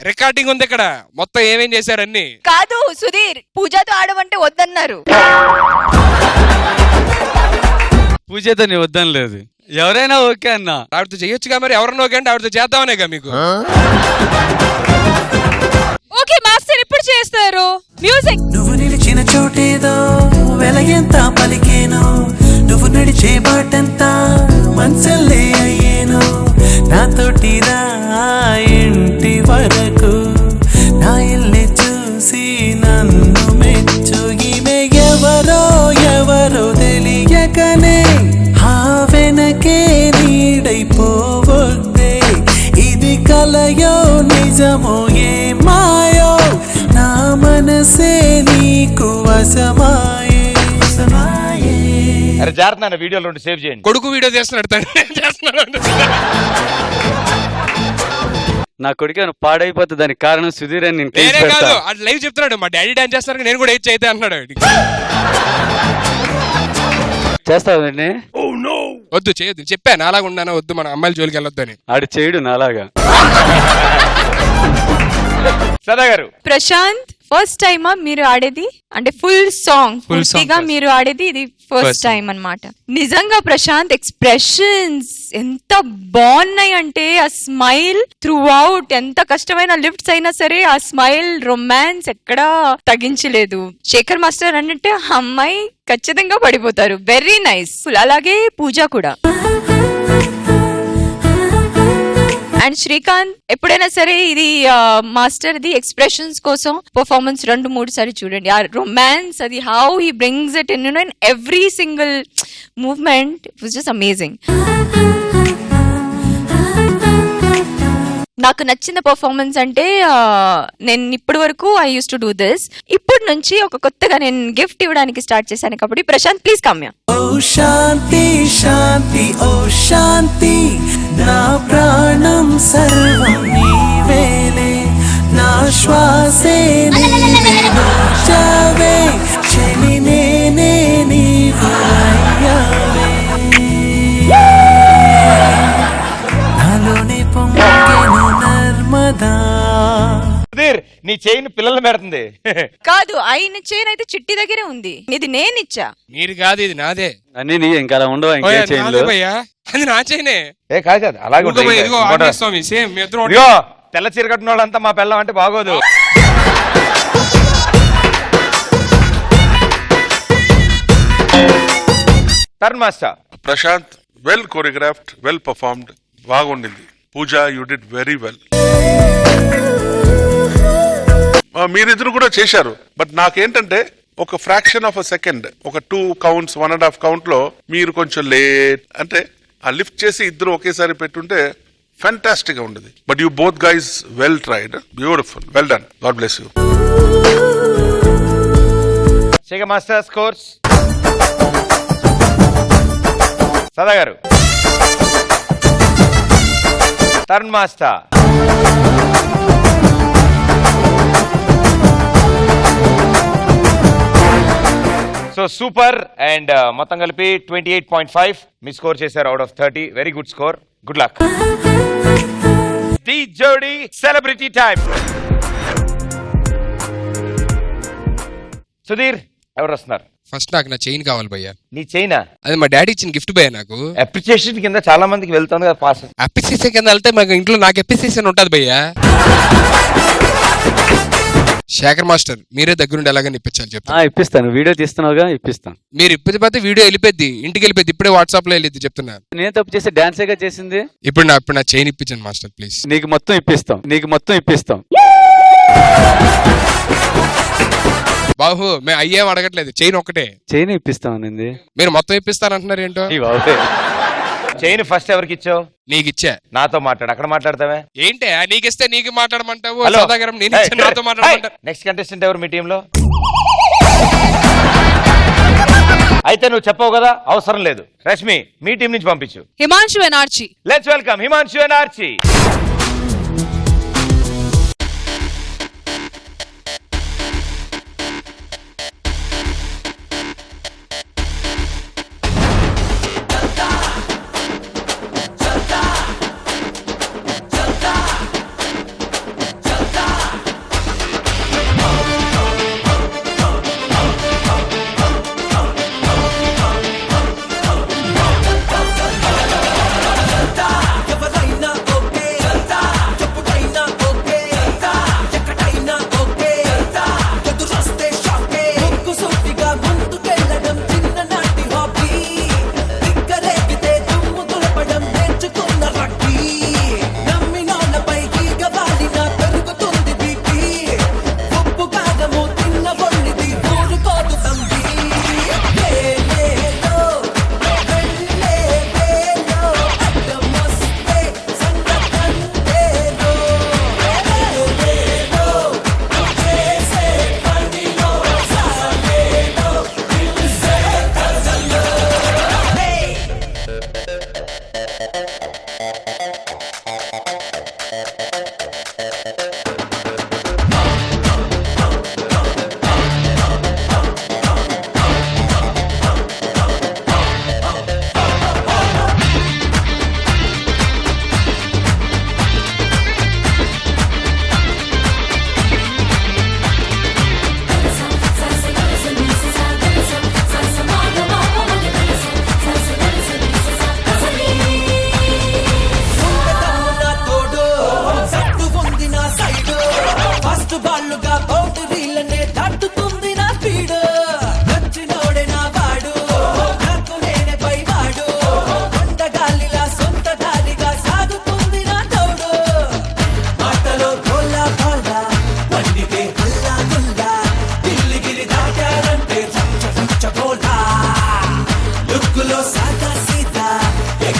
రికార్డింగ్ ఉంది ఇక్కడ, మొత్తం ఏమేం చేశారు అన్ని. కాదు సుధీర్, పూజతో ఆడమంటే వద్దన్నారు. పూజతో నీ వద్దని లేదు, ఎవరైనా ఓకే అన్న. ఆవిడతో చేయొచ్చుగా మరి. ఎవరన్నా ఓకే అంటే ఆవిడతో చేద్దామనేగా మీకు. ఓకే మాస్టర్, ఇప్పుడు చేస్తారు మ్యూజిక్. నువ్వు నిలిచిన చోటేదో వెలగెంత పలికేను నువ్వు నడిచే బాటంతా మంచల్లే అయ్యేను నాతోటి రా ఇంటి వరకు నా ఇల్లు చూసి నన్ను మెచ్చు ఈమె ఎవరో ఎవరో తెలియకనే ఆ వెనకే నీడైపోవద్దే ఇది కలయో నిజమో ఏ మాయో నా మనసే నీకు వశమాయే. అరే జాగ్రత్త, వీడియోలో సేవ్ చేయండి. కొడుకు వీడియో చేస్తున్నాడు, తండ్రి చేస్తున్నాడు. నా కొడుకు ఏమైనా పాడైపోతే దానికి కారణం సుధీర్ అని నేను కేసు నేనే పెడతా. కాదు అది లైవ్ చెప్తున్నాడు మా డాడీ డాన్స్ చేస్తున్నారు నేను కూడా ఏది అయితే అన్నాడు. చేస్తావండి? వద్దు చేయొద్దు చెప్పాను అలాగా ఉన్నాను వద్దు మన అమ్మాయిల జోలికి వెళ్ళొద్దు అని. ఆడు చేయడు నాలాగా. సదా గారు. ప్రశాంత్ ఫస్ట్ టైమా మీరు ఆడేది అంటే ఫుల్ సాంగ్ పూర్తిగా మీరు ఆడేది ఇది ఫస్ట్ టైం అన్నమాట. నిజంగా ప్రశాంత్ ఎక్స్ప్రెషన్స్ ఎంత బాగున్నాయి అంటే ఆ స్మైల్ త్రూ అవుట్ ఎంత కష్టమైన లిఫ్ట్స్ అయినా సరే ఆ స్మైల్ రొమాన్స్ ఎక్కడా తగ్గించలేదు. శేఖర్ మాస్టర్ అన్నట్టు అమ్మాయి ఖచ్చితంగా పడిపోతారు. Very nice. అలాగే పూజ కూడా. అండ్ శ్రీకాంత్ ఎప్పుడైనా సరే ఇది మాస్టర్ ది ఎక్స్ప్రెషన్స్ కోసం పర్ఫార్మెన్స్ 2-3 సారి చూడండి. ఆ రొమాన్స్ అది how he brings it in every single movement it was just amazing. నాకు నచ్చిన పర్ఫార్మెన్స్ అంటే నేను ఇప్పటి వరకు I use to do this. ఇప్పటి నుంచి ఒక కొత్తగా నేను గిఫ్ట్ ఇవ్వడానికి స్టార్ట్ చేశాను కాబట్టి ప్రశాంత్ ప్లీజ్ కమ్యా. ఓ శాంతి శాంతి ఓ శాంతి నా ప్రాణం సర్వం నీవేలే నా శ్వాసే నీవే చావే చెలి నేనే నీవు అయ్యావే నాలోనే పొంగెను నర్మదా. సుధీర్ నీ చైన్ పిల్లలు పెడుతుంది. కాదు ఆయన చైన్ అయితే చిట్టి దగ్గరే ఉంది. ఇది నేను ఇచ్చా. మీరు కాదు ఇది నాదే. అన్ని నీ ఇంకా అలా ఉండవు ఇంకా చైన్లు. అది నా చైనే. ఏ కాదు అలాగే ఇదిగో ఆంజనేయ స్వామి సేమ్ మీ ఇద్దరు ఇదిగో తెల్ల చీర కట్టిన వాళ్ళంతా మా పిల్లం అంటే బాగోదు. Tarun master. Prashanth well choreographed, well performed, బాగుండింది. Pooja you did very well. మీరిద్దరు కూడా చేశారు. బట్ నాకేంటంటే ఒక ఫ్రాక్షన్ ఆఫ్ అ సెకండ్, ఒక 2 counts 1.5 count లో మీరు కొంచెం లేట్ అంటే ఆ లిఫ్ట్ చేసి ఇద్దరు ఒకేసారి పెట్టుంటే ఫ్యాంటాస్టిక్ గా ఉండేది. But you both guys well tried, beautiful, well done, God bless you. Shekhar master scores. Sada garu. Turn master. So super. And మొత్తం కలిపి 28.5 మీ స్కోర్ చేశారు out of 30. Very good score. Good luck. The జోడీ సెలబ్రిటీ టైం. సుధీర్ ఎవరు వస్తున్నారు? First నాకు నా chain కావాలి భయ్యా. నీ చైనా? అది మా డాడీ ఇచ్చిన గిఫ్ట్ భయ్యా. నాకు అప్రిసియేషన్ కింద చాలా మందికి వెళ్తుంది కదా పాస్. అప్రిసియేషన్ కింద వెళ్తే మాకు ఇంట్లో నాకు అప్రిసియేషన్ ఉంటది భయ్యా. శేఖర్ మాస్టర్ మీరే దగ్గరుండి ఎలాగని ఇప్పించాలి చెప్తా. ఇప్పిస్తాను. వీడియో తీస్తున్నావుగా ఇప్పిస్తాను. మీరు ఇప్పితే వీడియో వెళ్ళిపోద్ది, ఇంటికి వెళ్ళిపోద్ది. ఇప్పుడే వాట్సాప్ లో వెళ్ళిద్ది చెప్తున్నా. నేను తప్పు చేసి డాన్సేగా చేసింది. ఇప్పుడు నా చైన్ ఇప్పించండి మాస్టర్ ప్లీజ్. నీకు మొత్తం ఇప్పిస్తాం. బాబు మేము అయ్యేం అడగట్లేదు, చైన్ ఒక్కటే. చైన్ ఇప్పిస్తామనింది. మీరు మొత్తం ఇప్పిస్తానంటున్నారు ఏంటో. చైన్ ఫస్ట్ ఎవరికి ఇచ్చావు? నీకు ఇచ్చా. నాతో మాట్లాడు. అక్కడ మాట్లాడతావే ఏంటి? నీకు ఇస్తే నీకు మాట్లాడమంటావు, సదాగరం నేను ఇచ్చా నాతో మాట్లాడమంటావు. నెక్స్ట్ కంటెస్టెంట్ ఎవరు మీ టీంలో? అయితే నువ్వు చెప్పవు కదా, అవసరం లేదు. రష్మి మీ టీం నుంచి పంపించు. Himanshu and Archi. Let's welcome Himanshu and Archi.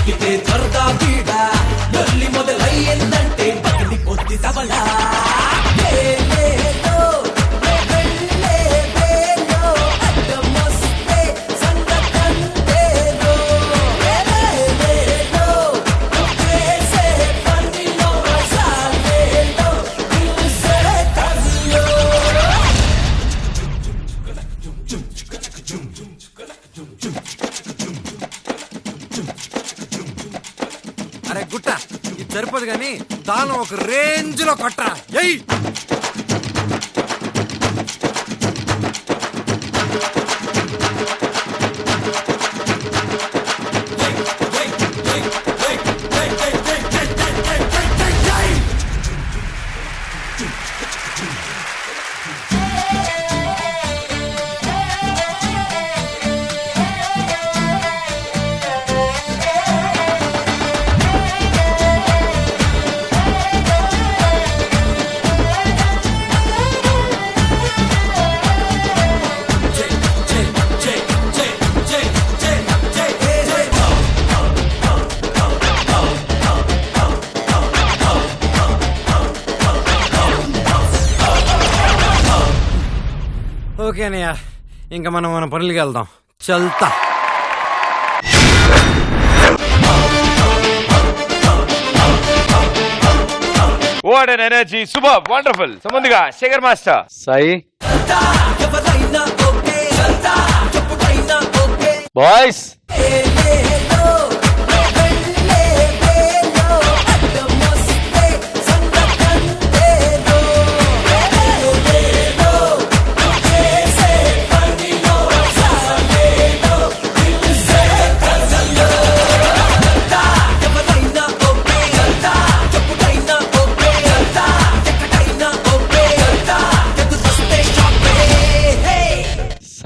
చిక్కితే త్వరగా పీడ లొల్లి మొదలయ్యిందంటే పగిలి పొద్ది తబలా అరే గుట్ట ఇది సరిపోదు కానీ తాళం ఒక రేంజ్ లో కొట్ట ఎయ్ ఓకే అన్నయ్య ఇంకా మనం మన పనులకి వెళ్దాం చల్తా what an energy super wonderful. So ముందుగా శేఖర్ మాస్టర్. సాయి బాయ్స్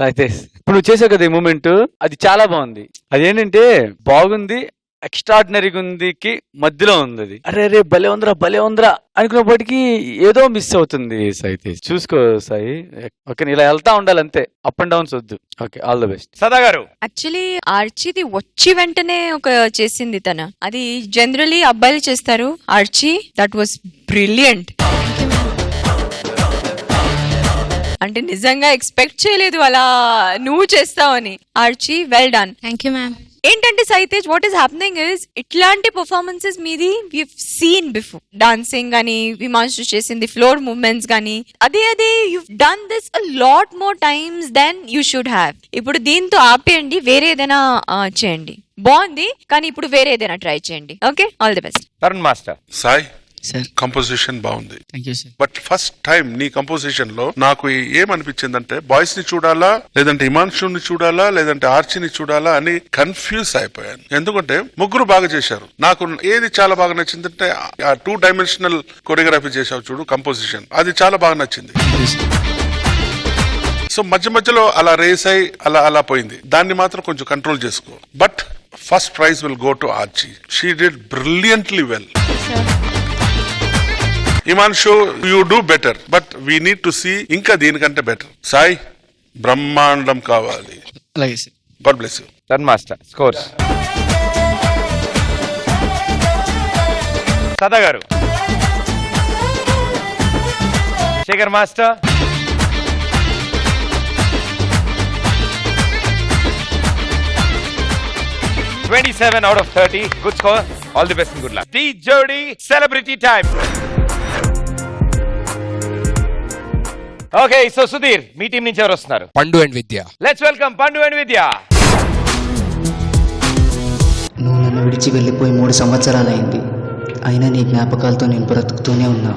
అయితే ఇప్పుడు నువ్వు చేసావు కదా ఈ మూమెంట్, అది చాలా బాగుంది. అదేంటంటే బాగుంది, ఎక్స్ట్రాడినరీగా ఉందికి మధ్యలో ఉంది. అది అరే రే భలే ఉందిరా అనుకున్నప్పటికీ ఏదో మిస్ అవుతుంది. అయితే చూసుకో సాయి, ఓకే ఇలా వెళ్తా ఉండాలి అంతే, అప్ అండ్ డౌన్స్ వద్దు. Okay, all the best. సదా గారు. యాక్చువల్లీ ఆర్చీది వచ్చి వెంటనే ఒక చేసింది తన, అది జనరలీ అబ్బాయిలు చేస్తారు. Archi that was brilliant. అంటే నిజంగా ఎక్స్పెక్ట్ చేయలేదు అలా నువ్వు చేస్తావని. Archi well done. Thank you ma'am. ఏంటంటే Saitej, what is happening is ఇట్లాంటి పర్ఫార్మెన్సెస్ మీది వి సీన్ బిఫోర్. డాన్సింగ్ గానీ, విమాన్షు చేసింది ఫ్లోర్ మూవ్మెంట్స్ గానీ, అదే you done this a lot more times then you should have. ఇప్పుడు దీంతో ఆపేయండి, వేరే ఏదైనా చేయండి. బాగుంది, కానీ ఇప్పుడు వేరే ఏదైనా ట్రై చేయండి. Okay, all the best. Tarun master. Sai sir, composition బాగుంది. Thank you sir. But first time నీ కంపోజిషన్ లో నాకు ఏమనిపించిందంటే బాయ్స్ ని చూడాలా, లేదంటే హిమాన్షుని చూడాలా, లేదంటే ఆర్చిని చూడాలా అని కన్ఫ్యూజ్ అయిపోయాను. ఎందుకంటే ముగ్గురు బాగా చేశారు. నాకు ఏది చాలా బాగా నచ్చిందంటే ఆ 2 డైమెన్షనల్ కొరియోగ్రఫీ చేశావు చూడు, కంపోజిషన్, అది చాలా బాగా నచ్చింది. సో మధ్యలో అలా రేస్ అయి అలా పోయింది. దాన్ని మాత్రం కొంచెం కంట్రోల్ చేసుకో. But first prize will go to Archi. She did brilliantly well. Himanshu, you do better, but we need to see ఇంకా దీనికంటే బెటర్. సాయి బ్రహ్మాండం కావాలి. అలాగే sir. God bless you. Tarun master scores. Sada గారు. Shekhar master. 27 out of 30. Good score. All the best and good luck. The Jodi Celebrity Time. Okay, so Sudheer, me team నుంచి ఎవరు వస్తున్నారు? పండు అండ్ విద్య. లెట్స్ వెల్కమ్ పండు అండ్ విద్య. నువ్వు నన్ను విడిచి వెళ్ళిపోయి 3 సంవత్సరాలైంది. అయినా నీ జ్ఞాపకాలతో నేను బ్రతుకుతూనే ఉన్నా.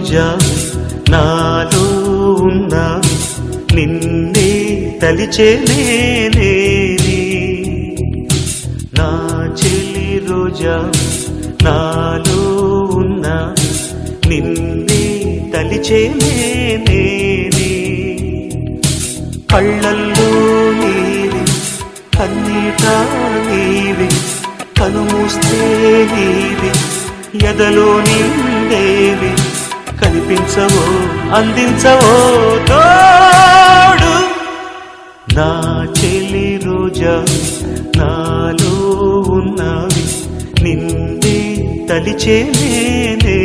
రోజా నాలో ఉన్నా నిన్నే తలిచేనే నా చెలి రోజా నాలో ఉన్నా నిన్నే తలిచేనే కళ్ళల్లో నీవి కన్నీట నీవి కనుమూస్తే నీవి ఎదలో నిండేవి కనిపించవో అందించవో తోడు నా చెలి రోజా నాలో ఉన్నవి నిన్నే తలిచేనే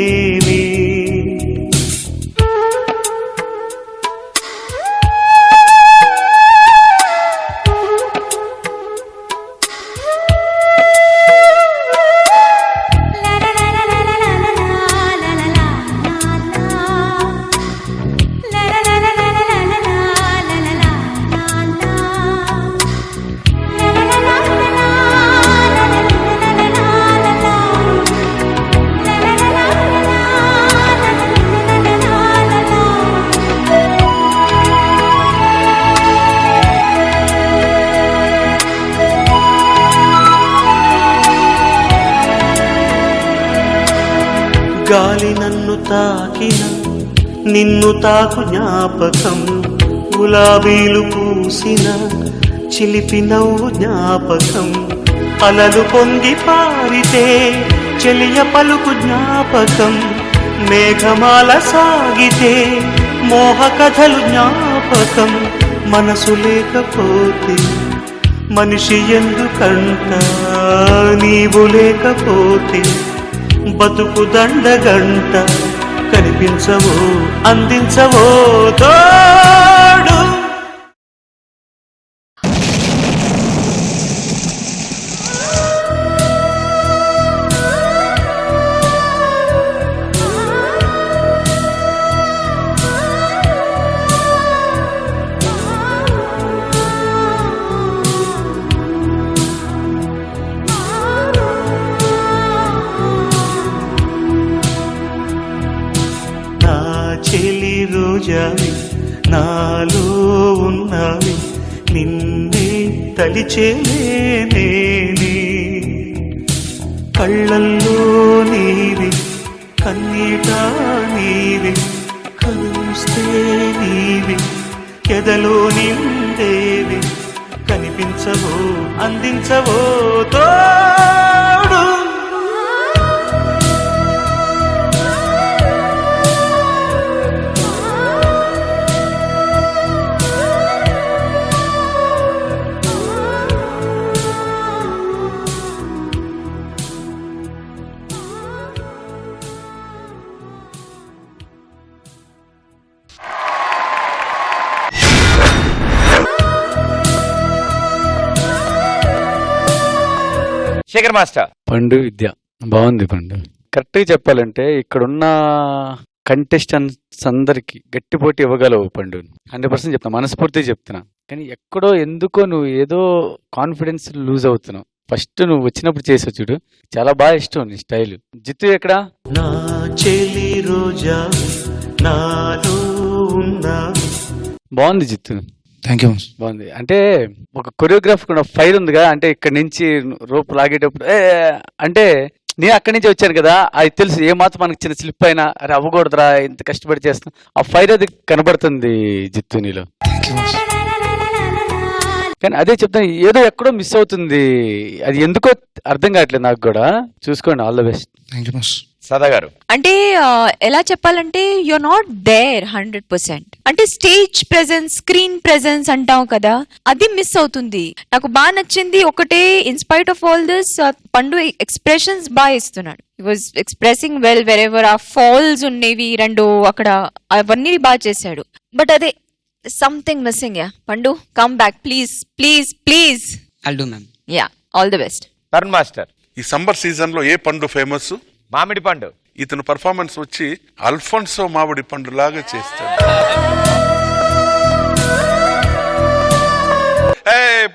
గాలి నన్ను తాకిన నిన్ను తాకు జ్ఞాపకం గులాబీలు పూసిన చిలిపి నవ్వు జ్ఞాపకం అలలు పొంగి పారితే చెలియ పలుకు జ్ఞాపకం మేఘమాల సాగితే మోహ కథలు జ్ఞాపకం మనసు లేకపోతే మనిషి ఎందుకంట నీవు లేకపోతే బతుకు దండగంట కనిపించవో అందించవో తోడు చెలి రోజావి నాలో ఉన్నవి నిన్నే తలిచేనే కళ్ళల్లో నీవి కన్నీట నీవి కలుస్తే నీవి ఎదలో నిండేవి కనిపించవో అందించవో తోడు శేఖర్ మాస్టర్. పండు విద్య బాగుంది. పండు కరెక్ట్ గా చెప్పాలంటే ఇక్కడున్న కంటెస్టెంట్స్ అందరికి గట్టి పోటీ ఇవ్వగలవు పండు. 100% చెప్తున్నా, మనస్ఫూర్తిగా చెప్తున్నా. కానీ ఎక్కడో ఎందుకో నువ్వు ఏదో కాన్ఫిడెన్స్ లూజ్ అవుతున్నావు. ఫస్ట్ నువ్వు వచ్చినప్పుడు చేసావు చూడు, చాలా బాగా ఇష్టం నీ స్టైల్. జిత్తు ఎక్కడా? నా చెలి రోజా నాలో ఉన్నా. బాగుంది జిత్తు. Thank you. బాగుంది. అంటే ఒక కొరియోగ్రాఫ్ కూడా ఫైర్ ఉందిగా, అంటే ఇక్కడ నుంచి రోప్ లాగేటప్పుడు అంటే నేను అక్కడి నుంచి వచ్చాను కదా, అది తెలుసు. ఏ మాత్రం మనకి చిన్న స్లిప్ అయినా అరే అవ్వకూడదురా, ఇంత కష్టపడి చేస్తాం, ఆ ఫైర్ అది కనబడుతుంది జిత్తు నీలో. కానీ అదే చెప్తాను, ఏదో ఎక్కడో మిస్ అవుతుంది, అది ఎందుకో అర్థం కావట్లేదు నాకు కూడా. చూసుకోండి. All the best. Thank you. సదా గారు. అంటే ఎలా చెప్పాలంటే యూఆర్ నాట్ దేర్ 100%. అంటే స్టేజ్ ప్రెజెన్స్, స్క్రీన్ ప్రెజెన్స్ అంటాం కదా, అది మిస్ అవుతుంది. నాకు బాగా నచ్చింది ఒకటే, ఇన్స్పైట్ ఆఫ్ ఆల్ దిస్ పండు ఎక్స్ప్రెషన్స్ బాగా ఇస్తున్నాడు. హి was expressing well where ever. ఆ ఫాల్స్ ఉన్నవి రెండు అక్కడ, అవన్నీ బాగా చేశాడు. బట్ అదే సంథింగ్ మిస్సింగ్. యా పండు, come back please please please. I'll do, ma'am. Yeah, all the best. Tarun master. ఈ సమ్మర్ సీజన్ లో ఏ పండు ఫేమస్? మామిడి పండు. ఇతను పర్ఫార్మెన్స్ వచ్చి అల్ఫోన్సో మామిడి పండు లాగా చేస్తాడు.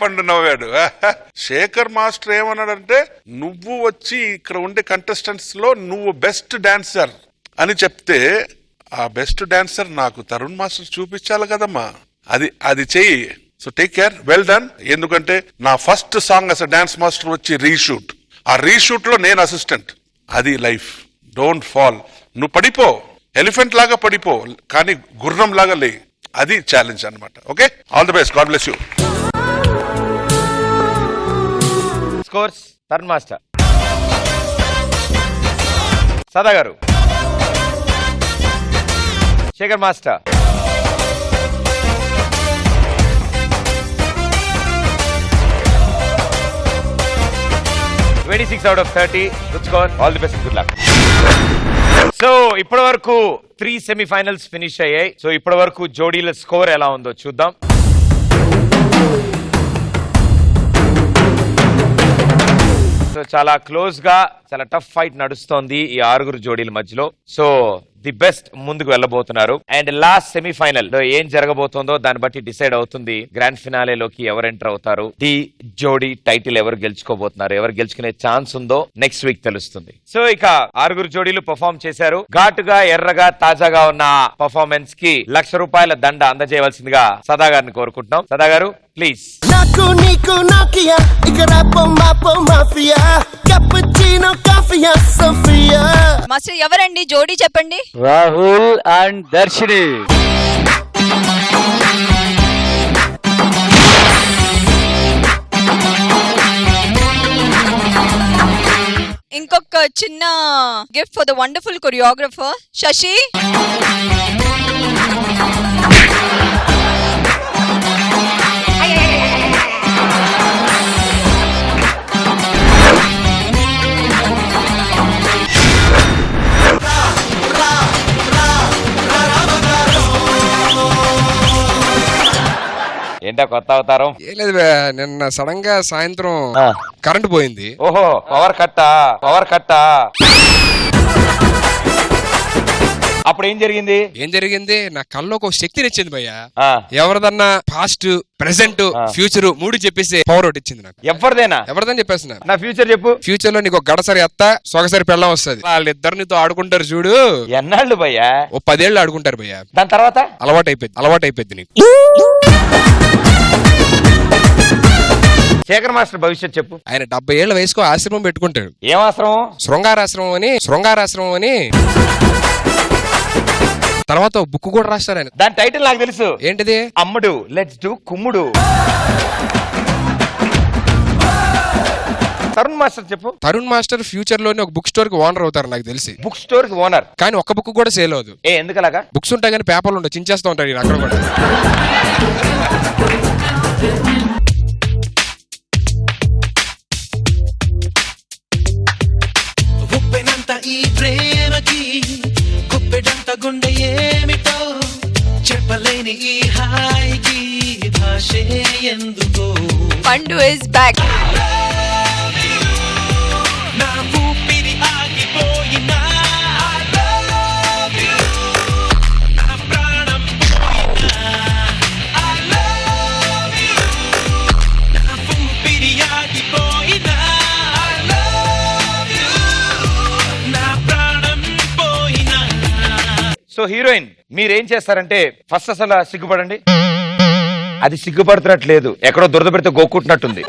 పండు నవ్వాడు. శేఖర్ మాస్టర్ ఏమన్నాడంటే, నువ్వు వచ్చి ఇక్కడ ఉండే కంటెస్టెంట్స్ లో నువ్వు బెస్ట్ డాన్సర్ అని చెప్తే ఆ బెస్ట్ డాన్సర్ నాకు తరుణ్ మాస్టర్ చూపించాలి కదమ్మా. అది చెయ్యి. So take care, well done. ఎందుకంటే నా ఫస్ట్ సాంగ్ అస్ డాన్స్ మాస్టర్ వచ్చి రీషూట్. ఆ రీషూట్ లో నేను అసిస్టెంట్. అది లైఫ్. Don't fall. నువ్వు పడిపో, ఎలిఫెంట్ లాగా పడిపో, కానీ గుర్రం లాగా లే. అది ఛాలెంజ్ అన్నమాట. Okay, all the best. God bless you. Scores Tarun master. Sada గారు. Shekhar master. 26 out of 30. Good score. All the best and good luck. So ఇప్పటి వరకు 3 సెమీఫైనల్స్ ఫినిష్ అయ్యాయి. సో ఇప్పటి వరకు జోడీల స్కోర్ ఎలా ఉందో చూద్దాం. సో చాలా క్లోజ్ గా, చాలా టఫ్ ఫైట్ నడుస్తోంది ఈ 6 జోడీల మధ్యలో. సో ది బెస్ట్ ముందుకు వెళ్ళబోతున్నారు. అండ్ లాస్ట్ సెమీఫైనల్ లో ఏం జరగబోతుందో దాన్ని బట్టి డిసైడ్ అవుతుంది గ్రాండ్ ఫినాలేలోకి ఎవరు ఎంటర్ అవుతారు, డి జోడీ టైటిల్ ఎవరు గెలుచుకోబోతున్నారు, ఎవరు గెలుచుకునే ఛాన్స్ ఉందో నెక్స్ట్ వీక్ తెలుస్తుంది. సో ఇక 6 జోడీలు పర్ఫార్మ్ చేశారు. ఘాటుగా, ఎర్రగా, తాజాగా ఉన్న పర్ఫార్మెన్స్ కి ₹1,00,000 దండ అందజేయవలసిందిగా సదా గారిని కోరుకుంటున్నాం. సదా గారు ప్లీజ్. నాకు నీకు నాకియా ఇక రాపో మాపో మాఫియా cappuccino కాఫియా సోఫియా. మాస్టర్ ఎవరండి జోడీ చెప్పండి. రాహుల్ అండ్ దర్శిని. ఇంకొక చిన్న gift for the wonderful choreographer Sasi. ఏంటా కొత్త అవతారం? ఏం లేదు బే, నిన్న సడన్ గా సాయంత్రం కరెంట్ పోయింది. ఓహో, పవర్ కట్టా. అప్పుడు ఏం జరిగింది? నా కళ్ళలోకి ఒక శక్తిని ఇచ్చింది భయ్యా. ఎవరిదన్నా పాస్ట్, ప్రెసెంట్, ఫ్యూచర్ 3 చెప్పేసి పవర్ ఒకటి ఇచ్చింది నాకు. ఎవరిదని చెప్పేస్తున్నా. నా ఫ్యూచర్ చెప్పు. ఫ్యూచర్ లో నీకు ఒక గడసరి అత్త, సొగసరి పెళ్ళం వస్తుంది. వాళ్ళిద్దరు నీతో ఆడుకుంటారు చూడు. ఎన్నాళ్ళు భయ్యా? ఓ 10 ఏళ్ళు ఆడుకుంటారు భయ్యా. దాని తర్వాత అలవాటు అయిపోద్ది నీకు. శేఖర్ మాస్టర్ భవిష్యత్ చెప్పు. ఆయన 70 ఏళ్ల వయసుకు ఆశ్రమం పెట్టుకుంటాడు. ఏం ఆశ్రమం? శృంగారాశ్రమం అని. తర్వాత బుక్ కూడా రాస్తారు ఆయన. దాని టైటిల్ నాకు తెలుసు. ఏంటిది? అమ్ముడు లెట్స్ డు కుమ్ముడు. తరుణ్ మాస్టర్ చెప్పు. తరుణ్ మాస్టర్ ఫ్యూచర్ లోనే ఒక బుక్ స్టోర్ కి ఓనర్ అవుతారు నాకు తెలిసి. బుక్ స్టోర్ కి ఓనర్, కానీ ఒక్క బుక్ కూడా సేల్ అవదు. ఎందుకలాగా? బుక్స్ ఉంటాయి కానీ పేపర్లు ఉండవు, చించేస్తూ ఉంటాడు అక్కడ కూడా. ఉప్పెనంత ఈ ప్రేమకి గుప్పెడంత గుండె ఏమిటో చెప్పలేని ఈ హాయికి భాషే ఎందుకో. పండు ఇస్ బ్యాక్. నా ఊపిరి ఆగిపోయినా నా ప్రాణం పోయినా I love you. నా ఊపిరి ఆగిపోయినా I love you. నా ప్రాణం పోయినా. సో హీరోయిన్ మీరేం చేస్తారంటే ఫస్ట్ అసలు సిగ్గుపడండి. అది సిగ్గుపడుతున్నట్లేదు, ఎక్కడో దురద పెడితే గోక్కుంటున్నట్టుంది.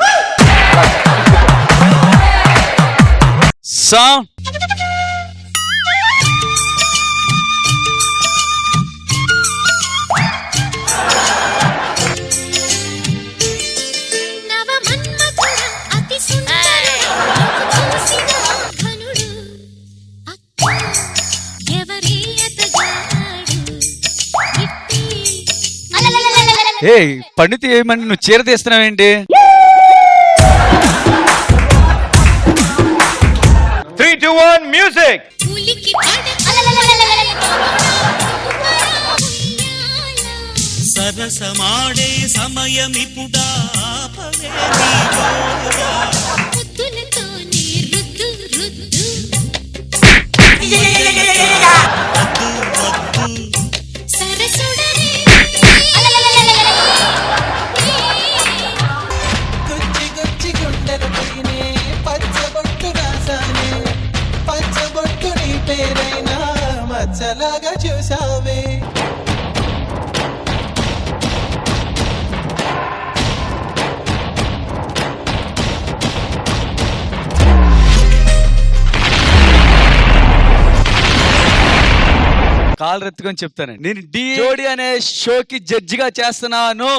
పండితే ఏమని నువ్వు చీర తీస్తున్నావేంటి? 3, 2, 1 మ్యూజిక్. సరసమాడే సమయమిపుడా పచ్చబొట్టు నీ పేరైనా మచ్చలాగా చూసావు కాలు ఎత్తుకొని చెప్తానండి, నేను డి జోడి అనే షోకి జడ్జిగా చేస్తున్నాను.